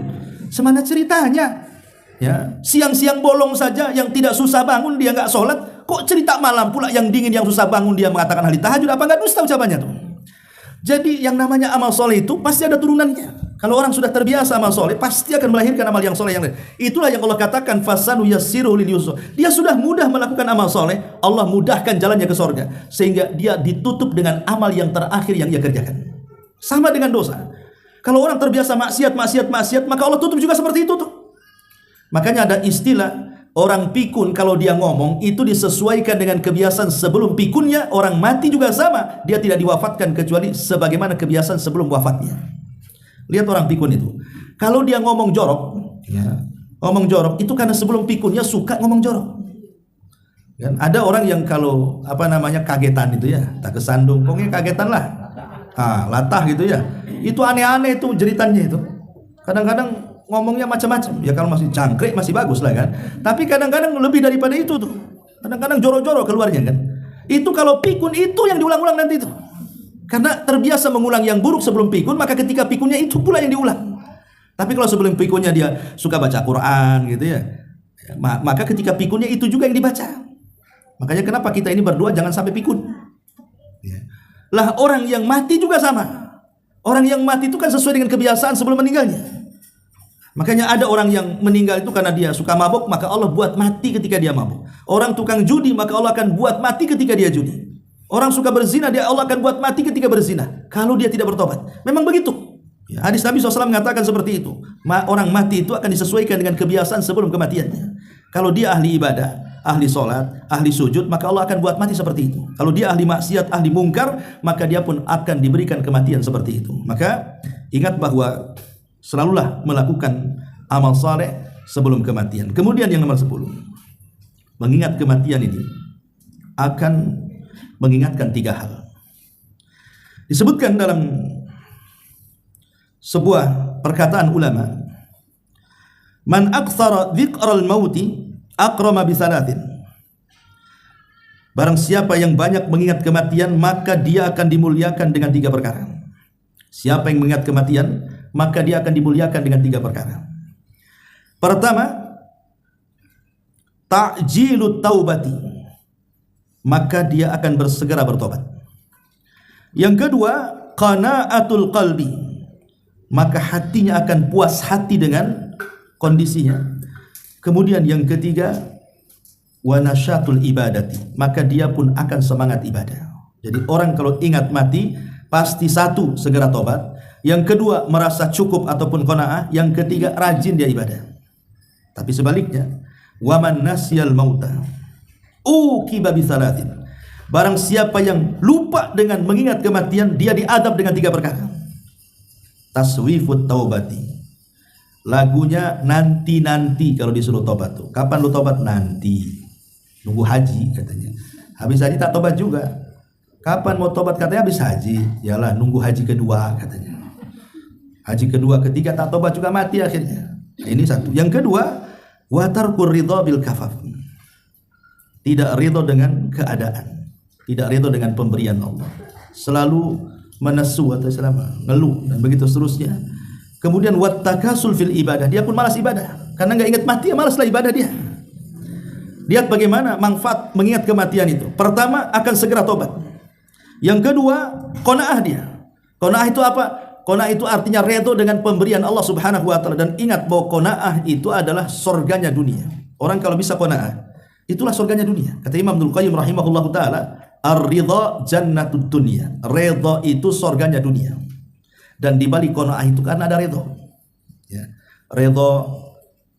Semana ceritanya? Ya, siang-siang bolong saja yang tidak susah bangun dia nggak sholat, kok cerita malam pula yang dingin yang susah bangun dia mengatakan ahli tahajud? Apa nggak dusta ucapannya tuh? Jadi yang namanya amal soleh itu pasti ada turunannya. Kalau orang sudah terbiasa amal soleh, pasti akan melahirkan amal yang soleh yang lain. Itulah yang Allah katakan, fasanu yassiru lil yusra. Dia sudah mudah melakukan amal soleh, Allah mudahkan jalannya ke sorga, sehingga dia ditutup dengan amal yang terakhir yang ia kerjakan. Sama dengan dosa. Kalau orang terbiasa maksiat, maka Allah tutup juga seperti itu tuh. Makanya ada istilah, orang pikun kalau dia ngomong itu disesuaikan dengan kebiasaan sebelum pikunnya. Orang mati juga sama, dia tidak diwafatkan kecuali sebagaimana kebiasaan sebelum wafatnya. Lihat orang pikun itu, kalau dia ngomong jorok, ngomong jorok itu karena sebelum pikunnya suka ngomong jorok. Dan ada orang yang kalau kagetan itu ya, tak kesandung, pokoknya kagetan lah, latah gitu ya. Itu aneh-aneh itu jeritannya itu. Kadang-kadang ngomongnya macam-macam. Ya kalau masih cangkrik masih bagus lah kan. Tapi kadang-kadang lebih daripada itu tuh. Kadang-kadang jorok-jorok keluarnya kan. Itu kalau pikun itu yang diulang-ulang nanti itu. Karena terbiasa mengulang yang buruk sebelum pikun, maka ketika pikunnya itu pula yang diulang. Tapi kalau sebelum pikunnya dia suka baca Quran gitu ya, maka ketika pikunnya itu juga yang dibaca. Makanya kenapa kita ini berdua jangan sampai pikun. Lah orang yang mati juga sama. Orang yang mati itu kan sesuai dengan kebiasaan sebelum meninggalnya. Makanya ada orang yang meninggal itu karena dia suka mabuk, maka Allah buat mati ketika dia mabuk. Orang tukang judi, maka Allah akan buat mati ketika dia judi. Orang suka berzina, Allah akan buat mati ketika berzina kalau dia tidak bertobat. Memang begitu. Ya, hadis Nabi SAW mengatakan seperti itu. Orang mati itu akan disesuaikan dengan kebiasaan sebelum kematiannya. Kalau dia ahli ibadah, ahli sholat, ahli sujud, maka Allah akan buat mati seperti itu. Kalau dia ahli maksiat, ahli mungkar, maka dia pun akan diberikan kematian seperti itu. Maka ingat bahwa selalulah melakukan amal saleh sebelum kematian. Kemudian yang nomor 10, mengingat kematian ini akan mengingatkan 3 hal. Disebutkan dalam sebuah perkataan ulama, man aktsara dzikral mauti akrama bisalatin. Barang siapa yang banyak mengingat kematian, maka dia akan dimuliakan dengan 3 perkara. Siapa yang mengingat kematian, maka dia akan dimuliakan dengan 3 perkara. Pertama, ta'jilut taubati, maka dia akan bersegera bertobat. Yang kedua, qanaatul qalbi, maka hatinya akan puas hati dengan kondisinya. Kemudian yang ketiga, wa nasyatul ibadati, maka dia pun akan semangat ibadah. Jadi orang kalau ingat mati, pasti satu, segera tobat. Yang kedua, merasa cukup ataupun qanaah. Yang ketiga, rajin dia ibadah. Tapi sebaliknya, wa man nasyal mauta uqiba bisalatin, barang siapa yang lupa dengan mengingat kematian, dia diadab dengan 3 perkara. Taswifut taubati, lagunya nanti kalau disuruh tobat tuh. Kapan lu tobat? Nanti. Nunggu haji katanya. Habis haji tak tobat juga. Kapan mau tobat? Katanya habis haji. Yalah, nunggu haji kedua katanya. Haji kedua, ketiga tak tobat juga mati akhirnya. Ini satu. Yang kedua, wa tarkur ridha bil kafaf, tidak ridho dengan keadaan, tidak ridho dengan pemberian Allah, selalu menesu atau selama ngeluh dan begitu seterusnya. Kemudian wattakasul fil ibadah, dia pun malas ibadah karena nggak ingat mati, malaslah ibadah dia. Lihat bagaimana manfaat mengingat kematian itu. Pertama, akan segera tobat. Yang kedua, qanaah dia. Qanaah itu apa? Qanaah itu artinya ridho dengan pemberian Allah Subhanahu wa taala, dan ingat bahwa qanaah itu adalah surganya dunia. Orang kalau bisa qanaah, itulah surganya dunia. Kata Imam Ibnul Qayyim rahimahullahu taala, ar-ridha jannatud dunya. Ridha itu surganya dunia. Dan di balik qanaah itu kan ada ridha. Ya. Ridha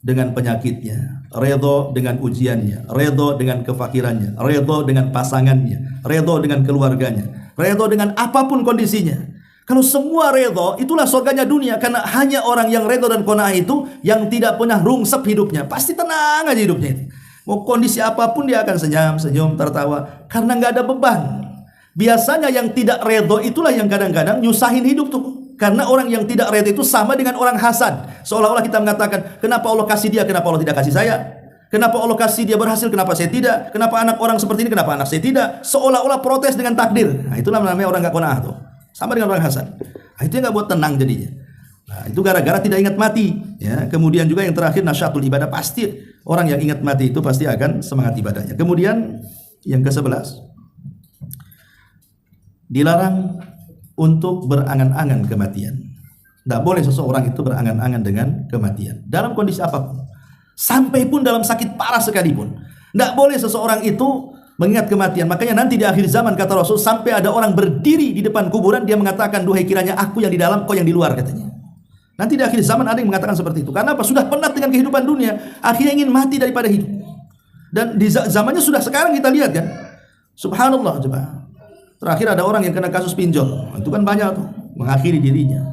dengan penyakitnya, ridha dengan ujiannya, ridha dengan kefakirannya, ridha dengan pasangannya, ridha dengan keluarganya, ridha dengan apapun kondisinya. Kalau semua ridha, itulah surganya dunia. Karena hanya orang yang ridha dan qanaah itu yang tidak pernah rungsep hidupnya. Pasti tenang aja hidupnya itu. Mau kondisi apapun dia akan senyum, tertawa, karena nggak ada beban. Biasanya yang tidak ridho itulah yang kadang-kadang nyusahin hidup tuh. Karena orang yang tidak ridho itu sama dengan orang hasad. Seolah-olah kita mengatakan, kenapa Allah kasih dia, kenapa Allah tidak kasih saya? Kenapa Allah kasih dia berhasil, kenapa saya tidak? Kenapa anak orang seperti ini, kenapa anak saya tidak? Seolah-olah protes dengan takdir. Nah, itulah namanya orang nggak qanaah tuh. Sama dengan orang hasad. Nah, itu yang nggak buat tenang jadinya. Nah, itu gara-gara tidak ingat mati. Ya, kemudian juga yang terakhir nasyatul ibadah, pasti orang yang ingat mati itu pasti akan semangat ibadahnya. Kemudian yang ke-11, dilarang untuk berangan-angan kematian. Tidak boleh seseorang itu berangan-angan dengan kematian dalam kondisi apapun, sampai pun dalam sakit parah sekalipun. Tidak boleh seseorang itu mengingat kematian. Makanya nanti di akhir zaman kata Rasul, sampai ada orang berdiri di depan kuburan, dia mengatakan, duhai kiranya aku yang di dalam, kau yang di luar, katanya. Nanti di akhir zaman ada yang mengatakan seperti itu. Karena apa? Sudah penat dengan kehidupan dunia, akhirnya ingin mati daripada hidup. Dan di zamannya sudah sekarang kita lihat kan, subhanallah, coba. Terakhir ada orang yang kena kasus pinjol, itu kan banyak tuh, mengakhiri dirinya,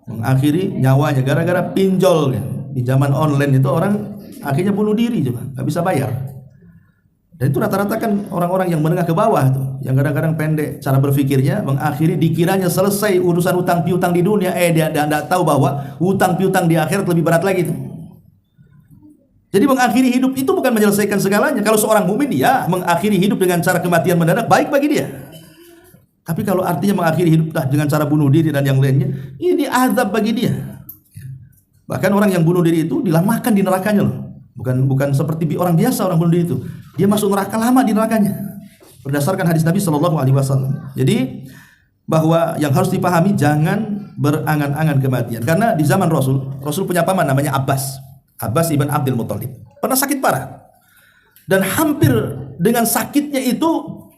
mengakhiri nyawanya gara-gara pinjol kan. Di zaman online itu orang akhirnya bunuh diri, coba, nggak bisa bayar. Dan itu rata-rata kan orang-orang yang menengah ke bawah tuh, yang kadang-kadang pendek cara berpikirnya, mengakhiri dikiranya selesai urusan utang piutang di dunia, dia tidak tahu bahwa utang piutang di akhirat lebih berat lagi tuh. Jadi mengakhiri hidup itu bukan menyelesaikan segalanya. Kalau seorang mukmin ya mengakhiri hidup dengan cara kematian mendadak, baik bagi dia. Tapi kalau artinya mengakhiri hidup dengan cara bunuh diri dan yang lainnya, ini azab bagi dia. Bahkan orang yang bunuh diri itu dilamakan di nerakanya loh. Bukan seperti orang biasa orang bunuh diri itu. Dia masuk neraka lama di nerakanya. Berdasarkan hadis Nabi Shallallahu Alaihi Wasallam. Jadi bahwa yang harus dipahami, jangan berangan-angan kematian. Karena di zaman Rasul punya paman namanya Abbas ibn Abdul Muthalib. Pernah sakit parah. Dan hampir dengan sakitnya itu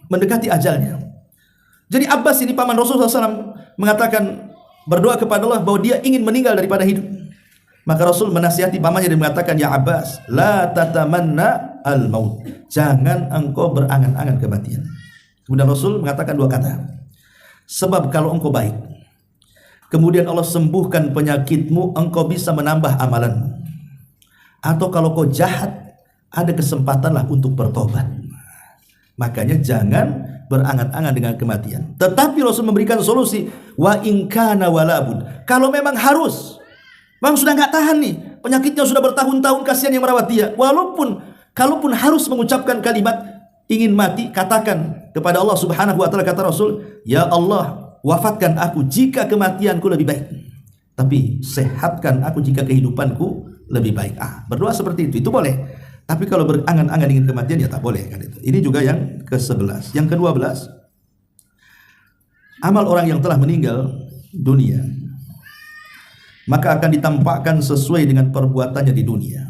mendekati ajalnya. Jadi Abbas ini paman Rasulullah SAW mengatakan, berdoa kepada Allah bahwa dia ingin meninggal daripada hidup. Maka Rasul menasihati pamannya dan mengatakan, ya Abbas, la tatamanna al-maut. Jangan engkau berangan-angan kematian. Kemudian Rasul mengatakan dua kata. Sebab kalau engkau baik, kemudian Allah sembuhkan penyakitmu, engkau bisa menambah amalanmu. Atau kalau kau jahat, ada kesempatanlah untuk bertobat. Makanya jangan berangan-angan dengan kematian. Tetapi Rasul memberikan solusi, wa in kana walabun. Kalau memang harus, memang sudah nggak tahan nih, penyakitnya sudah bertahun-tahun, kasihan yang merawat dia. Kalaupun harus mengucapkan kalimat ingin mati, katakan kepada Allah Subhanahu wa taala, kata Rasul, ya Allah, wafatkan aku jika kematianku lebih baik, tapi sehatkan aku jika kehidupanku lebih baik. Berdoa seperti itu boleh. Tapi kalau berangan-angan ingin kematian ya tak boleh kan itu. Ini juga yang ke-11. Yang ke-12, amal orang yang telah meninggal dunia maka akan ditampakkan sesuai dengan perbuatannya di dunia.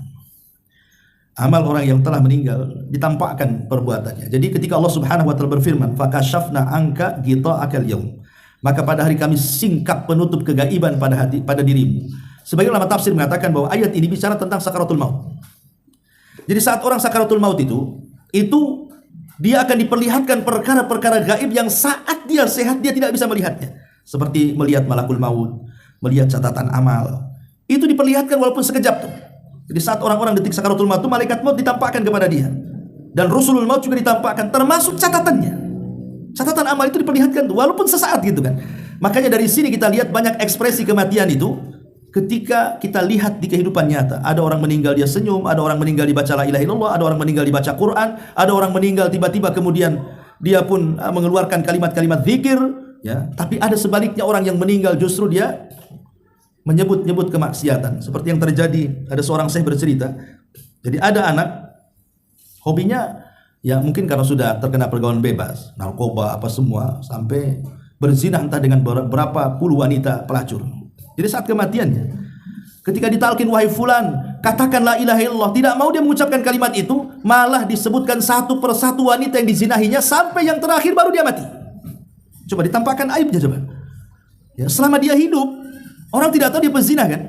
Amal orang yang telah meninggal ditampakkan perbuatannya. Jadi ketika Allah Subhanahu wa taala berfirman, "Fakashafna anka ghita'akal yaum." Maka pada hari kami singkap penutup kegaiban pada dirimu. Sebagian ulama tafsir mengatakan bahwa ayat ini bicara tentang sakaratul maut. Jadi saat orang sakaratul maut itu dia akan diperlihatkan perkara-perkara gaib yang saat dia sehat dia tidak bisa melihatnya. Seperti melihat malakul maut, melihat catatan amal. Itu diperlihatkan walaupun sekejap tuh. Jadi saat orang-orang detik sakaratul maut itu, malaikat maut ditampakkan kepada dia. Dan rusulul maut juga ditampakkan, termasuk catatannya. Catatan amal itu diperlihatkan tuh, walaupun sesaat gitu kan. Makanya dari sini kita lihat banyak ekspresi kematian itu. Ketika kita lihat di kehidupan nyata, ada orang meninggal dia senyum, ada orang meninggal dibaca la ilaha illallah, ada orang meninggal dibaca Quran, ada orang meninggal tiba-tiba kemudian dia pun mengeluarkan kalimat-kalimat zikir, ya. Tapi ada sebaliknya orang yang meninggal justru dia menyebut-nyebut kemaksiatan. Seperti yang terjadi, ada seorang syekh bercerita. Jadi ada anak hobinya ya mungkin karena sudah terkena pergaulan bebas, narkoba apa semua, sampai berzina entah dengan berapa puluh wanita pelacur. Jadi saat kematiannya, ketika ditalkin, wahai fulan, katakan la ilaha illallah, tidak mau dia mengucapkan kalimat itu, malah disebutkan satu persatu wanita yang dizinahinya, sampai yang terakhir baru dia mati. Coba ditampakkan aibnya coba. Ya, selama dia hidup, orang tidak tahu dia pezina kan.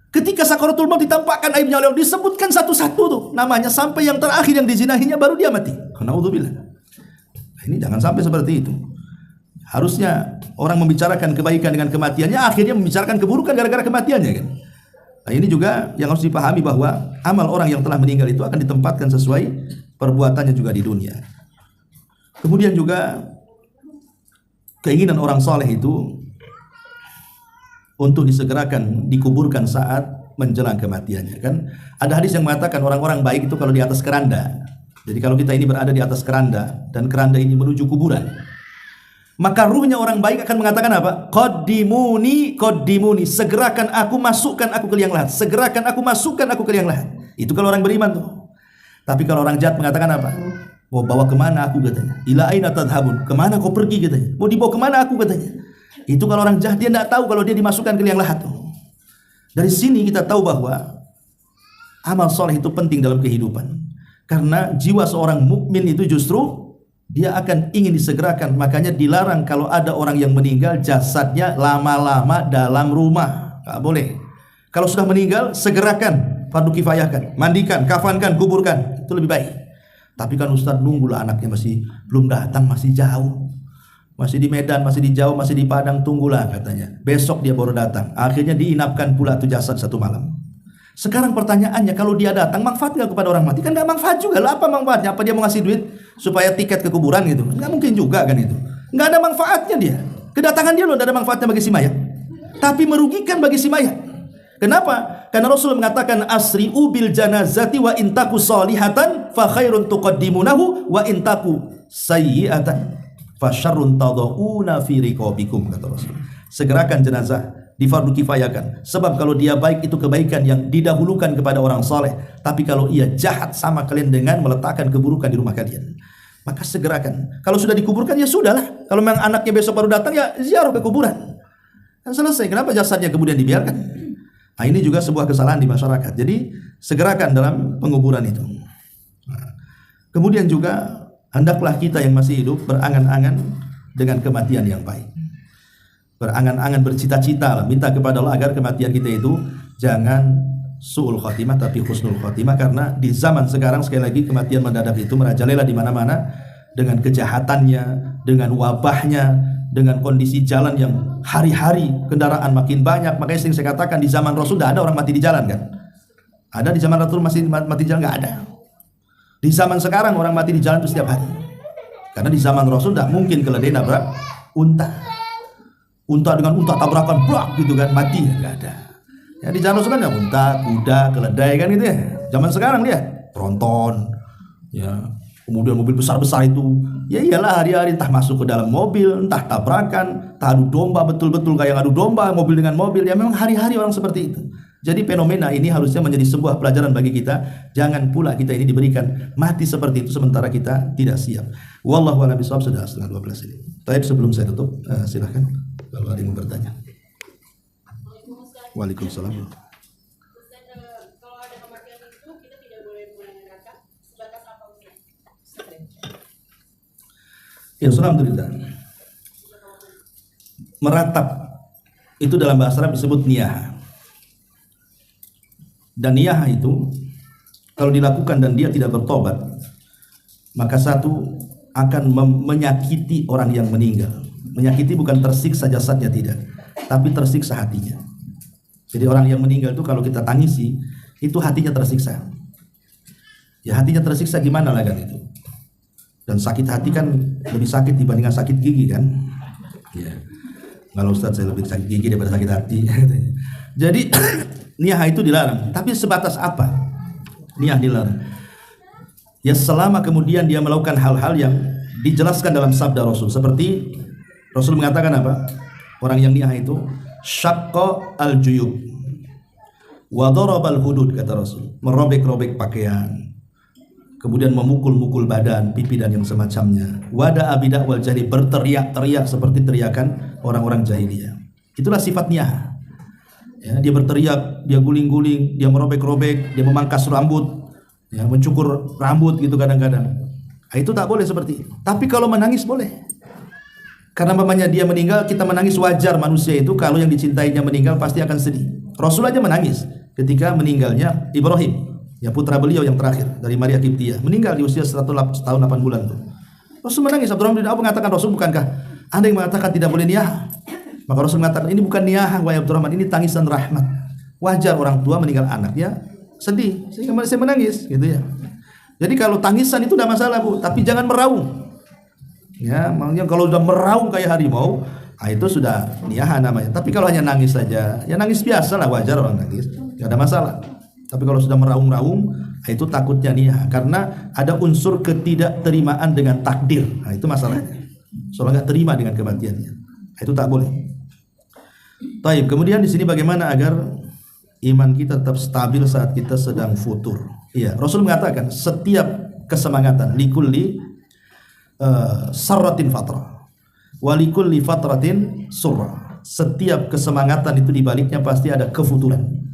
Ketika sakaratul maut ditampakkan aibnya oleh Allah, disebutkan satu-satu tuh namanya, sampai yang terakhir yang dizinahinya baru dia mati. Naudzubillah. Ini jangan sampai seperti itu. Harusnya orang membicarakan kebaikan dengan kematiannya, akhirnya membicarakan keburukan gara-gara kematiannya kan. Nah, ini juga yang harus dipahami bahwa amal orang yang telah meninggal itu akan ditempatkan sesuai perbuatannya juga di dunia. Kemudian juga keinginan orang soleh itu untuk disegerakan dikuburkan saat menjelang kematiannya kan. Ada hadis yang mengatakan orang-orang baik itu kalau di atas keranda. Jadi kalau kita ini berada di atas keranda dan keranda ini menuju kuburan, maka ruhnya orang baik akan mengatakan apa? Qaddimuni, segerakan aku, masukkan aku ke liang lahat. Segerakan aku, masukkan aku ke liang lahat. Itu kalau orang beriman tuh. Tapi kalau orang jahat mengatakan apa? Mau bawa kemana aku katanya? Ila aina tadhabun? Kemana kau pergi katanya? Mau dibawa kemana aku katanya? Itu kalau orang jahat dia tidak tahu kalau dia dimasukkan ke liang lahat. Dari sini kita tahu bahwa amal soleh itu penting dalam kehidupan. Karena jiwa seorang mukmin itu justru dia akan ingin disegerakan. Makanya dilarang kalau ada orang yang meninggal jasadnya lama-lama dalam rumah. Nggak boleh. Kalau sudah meninggal segerakan, fardu kifayahkan, mandikan, kafankan, kuburkan. Itu lebih baik. Tapi kan Ustaz nunggulah anaknya masih belum datang, masih jauh. Masih di Medan, masih di Jawa, masih di Padang, tunggulah katanya. Besok dia baru datang. Akhirnya diinapkan pula tuh jasad satu malam. Sekarang pertanyaannya, kalau dia datang manfaat nggak kepada orang mati? Kan nggak manfaat juga. Lah apa manfaatnya? Apa dia mau ngasih duit supaya tiket ke kuburan gitu? Nggak mungkin juga kan itu. Nggak ada manfaatnya dia. Kedatangan dia loh nggak ada manfaatnya bagi si mayat. Tapi merugikan bagi si mayat. Kenapa? Karena Rasul mengatakan asri'u bil janazati wa intaku solihatan fa khairun tuqaddimunahu wa intaku sayyi'atan fa syarrun tadauuna fi riqabikum, kata Rasul. Segerakan jenazah, difardu kifayakan. Sebab kalau dia baik itu kebaikan yang didahulukan kepada orang soleh. Tapi kalau ia jahat sama kalian dengan meletakkan keburukan di rumah kalian. Maka segerakan. Kalau sudah dikuburkan ya sudahlah. Kalau memang anaknya besok baru datang ya ziarah ke kuburan. Dan selesai. Kenapa jasadnya kemudian dibiarkan? Nah, ini juga sebuah kesalahan di masyarakat. Jadi segerakan dalam penguburan itu. Nah, kemudian juga hendaklah kita yang masih hidup berangan-angan dengan kematian yang baik. Berangan-angan, bercita-cita lah, minta kepada Allah agar kematian kita itu jangan su'ul khatimah tapi husnul khatimah. Karena di zaman sekarang sekali lagi kematian mendadak itu merajalela di mana-mana dengan kejahatannya, dengan wabahnya, dengan kondisi jalan yang hari-hari kendaraan makin banyak. Makanya sering saya katakan di zaman Rasul tidak ada orang mati di jalan kan? Ada di zaman Rasul masih mati di jalan? Nggak ada. Di zaman sekarang orang mati di jalan itu setiap hari. Karena di zaman Rasul tidak mungkin keledai nabrak unta. Unta dengan unta tabrakan blak gitu kan, mati nggak ada. Ya di zaman Rasul kan ada unta, kuda, keledai kan gitu ya. Zaman sekarang dia tronton, ya kemudian mobil besar-besar itu, ya iyalah hari-hari entah masuk ke dalam mobil, entah tabrakan, entah adu domba, betul-betul kayak adu domba mobil dengan mobil. Ya memang hari-hari orang seperti itu. Jadi fenomena ini harusnya menjadi sebuah pelajaran bagi kita. Jangan pula kita ini diberikan mati seperti itu sementara kita tidak siap. Wallahu a'lam bishawab. Sudah setengah 12 ini. Baik, sebelum saya tutup, silahkan kalau ada yang mau bertanya. Waalaikumsalam. Kalau ada kematian itu kita tidak boleh menanyakan sebatas apa usia? Ya, alhamdulillah. Meratap itu dalam bahasa Arab disebut niyah. Dan niyah itu kalau dilakukan dan dia tidak bertobat, maka satu akan menyakiti orang yang meninggal. Menyakiti bukan tersiksa jasadnya, tidak, tapi tersiksa hatinya. Jadi orang yang meninggal itu kalau kita tangisi, itu hatinya tersiksa. Ya hatinya tersiksa gimana lah kan itu. Dan sakit hati kan lebih sakit dibandingkan sakit gigi kan. Ya. Kalau Ustaz saya lebih sakit gigi daripada sakit hati. Jadi niyah itu dilarang. Tapi sebatas apa? Niyah dilarang. Ya selama kemudian dia melakukan hal-hal yang dijelaskan dalam sabda Rasul. Seperti Rasul mengatakan apa? Orang yang niyah itu syaqqa al-juyub wa darabal hudud, kata Rasul. Merobek-robek pakaian. Kemudian memukul-mukul badan, pipi dan yang semacamnya. Wada abidah wal jahili, berteriak-teriak seperti teriakan orang-orang jahiliyah. Itulah sifat niyah. Ya, dia berteriak, dia guling-guling, dia merobek-robek, dia memangkas rambut, ya, mencukur rambut gitu kadang-kadang. Nah, itu tak boleh seperti itu. Tapi kalau menangis boleh. Karena mamanya dia meninggal, kita menangis wajar. Manusia itu kalau yang dicintainya meninggal pasti akan sedih. Rasul aja menangis ketika meninggalnya Ibrahim, ya putra beliau yang terakhir dari Maria Kiptiah, meninggal di usia 100 tahun 8 bulan tuh. Rasul menangis. Abdurrahman bin Auf mengatakan, Rasul, bukankah Anda yang mengatakan tidak boleh niyah? Maka Rasul mengatakan, ini bukan niyah wahai Abdurrahman, ini tangisan rahmat. Wajar orang tua meninggal anaknya sedih, sehingga saya menangis gitu ya. Jadi kalau tangisan itu tidak masalah, Bu, tapi jangan meraung. Ya, makanya kalau sudah meraung kayak harimau, nah itu sudah niyah namanya. Tapi kalau hanya nangis saja, ya nangis biasa lah, wajar orang nangis, tidak ada masalah. Tapi kalau sudah meraung-raung, nah itu takutnya niyah, karena ada unsur ketidakterimaan dengan takdir. Nah itu masalahnya. Soalnya nggak terima dengan kematiannya, nah, itu tak boleh. Taib. Kemudian di sini bagaimana agar iman kita tetap stabil saat kita sedang futur? Iya, Rasul mengatakan setiap kesemangatan likulli sarratin fatrah. Walikulli fatratin surra. Setiap kesemangatan itu di baliknya pasti ada kefuturan.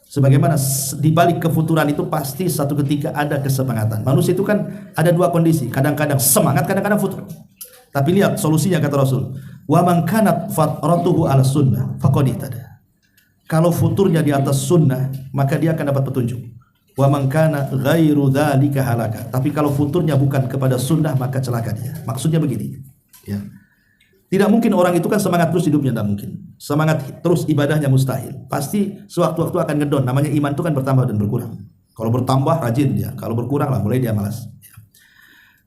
Sebagaimana di balik kefuturan itu pasti satu ketika ada kesemangatan. Manusia itu kan ada dua kondisi, kadang-kadang semangat, kadang-kadang futur. Tapi lihat solusinya kata Rasul, wa man kanat fatratuhu ala sunnah faqad ihtada. Kalau futurnya di atas sunnah, maka dia akan dapat petunjuk. Wa man kana ghairu dzalika halaka. Tapi kalau futurnya bukan kepada sunnah, maka celaka dia. Maksudnya begini, ya. Tidak mungkin orang itu kan semangat terus hidupnya, tidak mungkin. Semangat terus ibadahnya mustahil. Pasti sewaktu-waktu akan ngedon. Namanya iman itu kan bertambah dan berkurang. Kalau bertambah rajin dia, kalau berkurang lah mulai dia malas.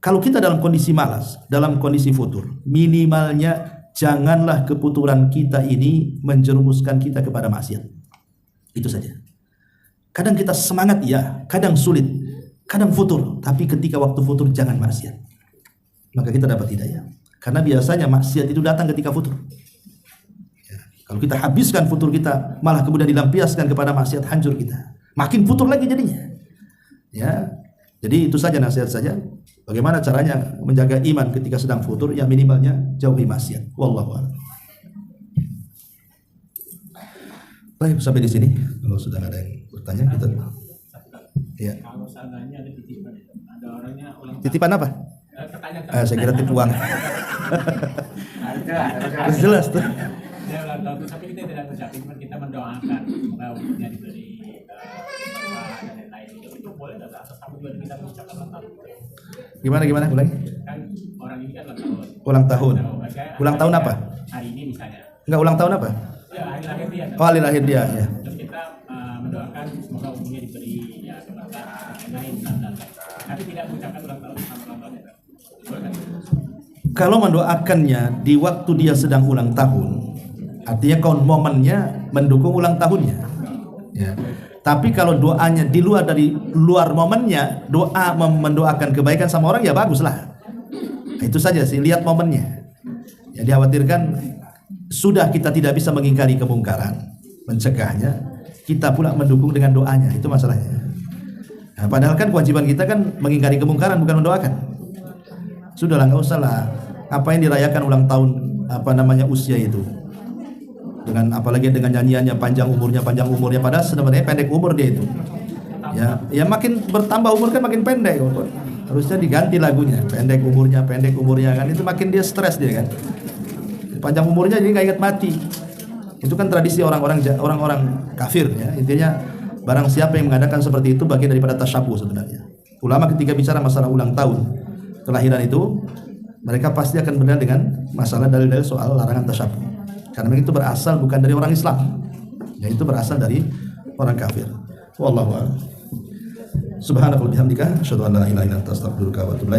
Kalau kita dalam kondisi malas, dalam kondisi futur, minimalnya janganlah kefuturan kita ini menjerumuskan kita kepada maksiat. Itu saja. Kadang kita semangat ya, kadang sulit, kadang futur. Tapi ketika waktu futur jangan maksiat. Maka kita dapat hidayah. Karena biasanya maksiat itu datang ketika futur. Ya, kalau kita habiskan futur kita, malah kemudian dilampiaskan kepada maksiat, hancur kita. Makin futur lagi jadinya. Ya, jadi itu saja nasihat saja. Bagaimana caranya menjaga iman ketika sedang futur? Ya minimalnya jauhi maksiat. Wallahu a'lam. Baik, sampai di sini. Kalau sudah ada yang bertanya, kita. Ya. Kalau seandainya ada titipan, ada orangnya ulang Titipan apa? Saya kira tip uang. ada. Jelas tuh. Dia ulang tahun, tapi kita tidak mengucapkan, kita mendoakan semoga umurnya diberi dan lain-lain. Itu boleh nggak atas tamu juga kita mengucapkan ulang tahun? Gimana ulangi? Kan orang ini kan ulang tahun. Ulang tahun. Ulang tahun apa? Hari ini misalnya. Enggak, ulang tahun apa? Ya hari lahir dia. Oh, hari lahir dia ya. Terus kita mendoakan semoga umurnya diberi ya keberkahan lain dan tapi tidak mengucapkan ulang tahun sama ulang tahunnya. Kalau mendoakannya di waktu dia sedang ulang tahun, artinya momennya mendukung ulang tahunnya. Ya. Tapi kalau doanya di luar momennya, doa mendoakan kebaikan sama orang ya baguslah. Nah, itu saja sih, lihat momennya. Ya, dikhawatirkan sudah kita tidak bisa mengingkari kemungkaran, mencegahnya, kita pula mendukung dengan doanya, itu masalahnya. Nah, padahal kan kewajiban kita kan mengingkari kemungkaran, bukan mendoakan. Sudahlah, nggak usah lah. Apa yang dirayakan ulang tahun usia itu? Dengan apalagi dengan nyanyiannya panjang umurnya, padahal sebenarnya pendek umur dia itu. Ya makin bertambah umur kan makin pendek. Harusnya diganti lagunya, pendek umurnya kan, itu makin dia stres dia kan. Panjang umurnya jadi nggak ingat mati. Itu kan tradisi orang-orang kafir ya. Intinya barang siapa yang mengadakan seperti itu bagian daripada tasyabuh sebenarnya. Ulama ketika bicara masalah ulang tahun kelahiran itu, mereka pasti akan benar dengan masalah dalil-dalil soal larangan tasyabuh. Karena itu berasal bukan dari orang Islam, ya itu berasal dari orang kafir. Wallahu a'lam. Subhanakallahumma bihamdika asyhadu an la ilaha illa anta astaghfiruka wa atubu ilaik.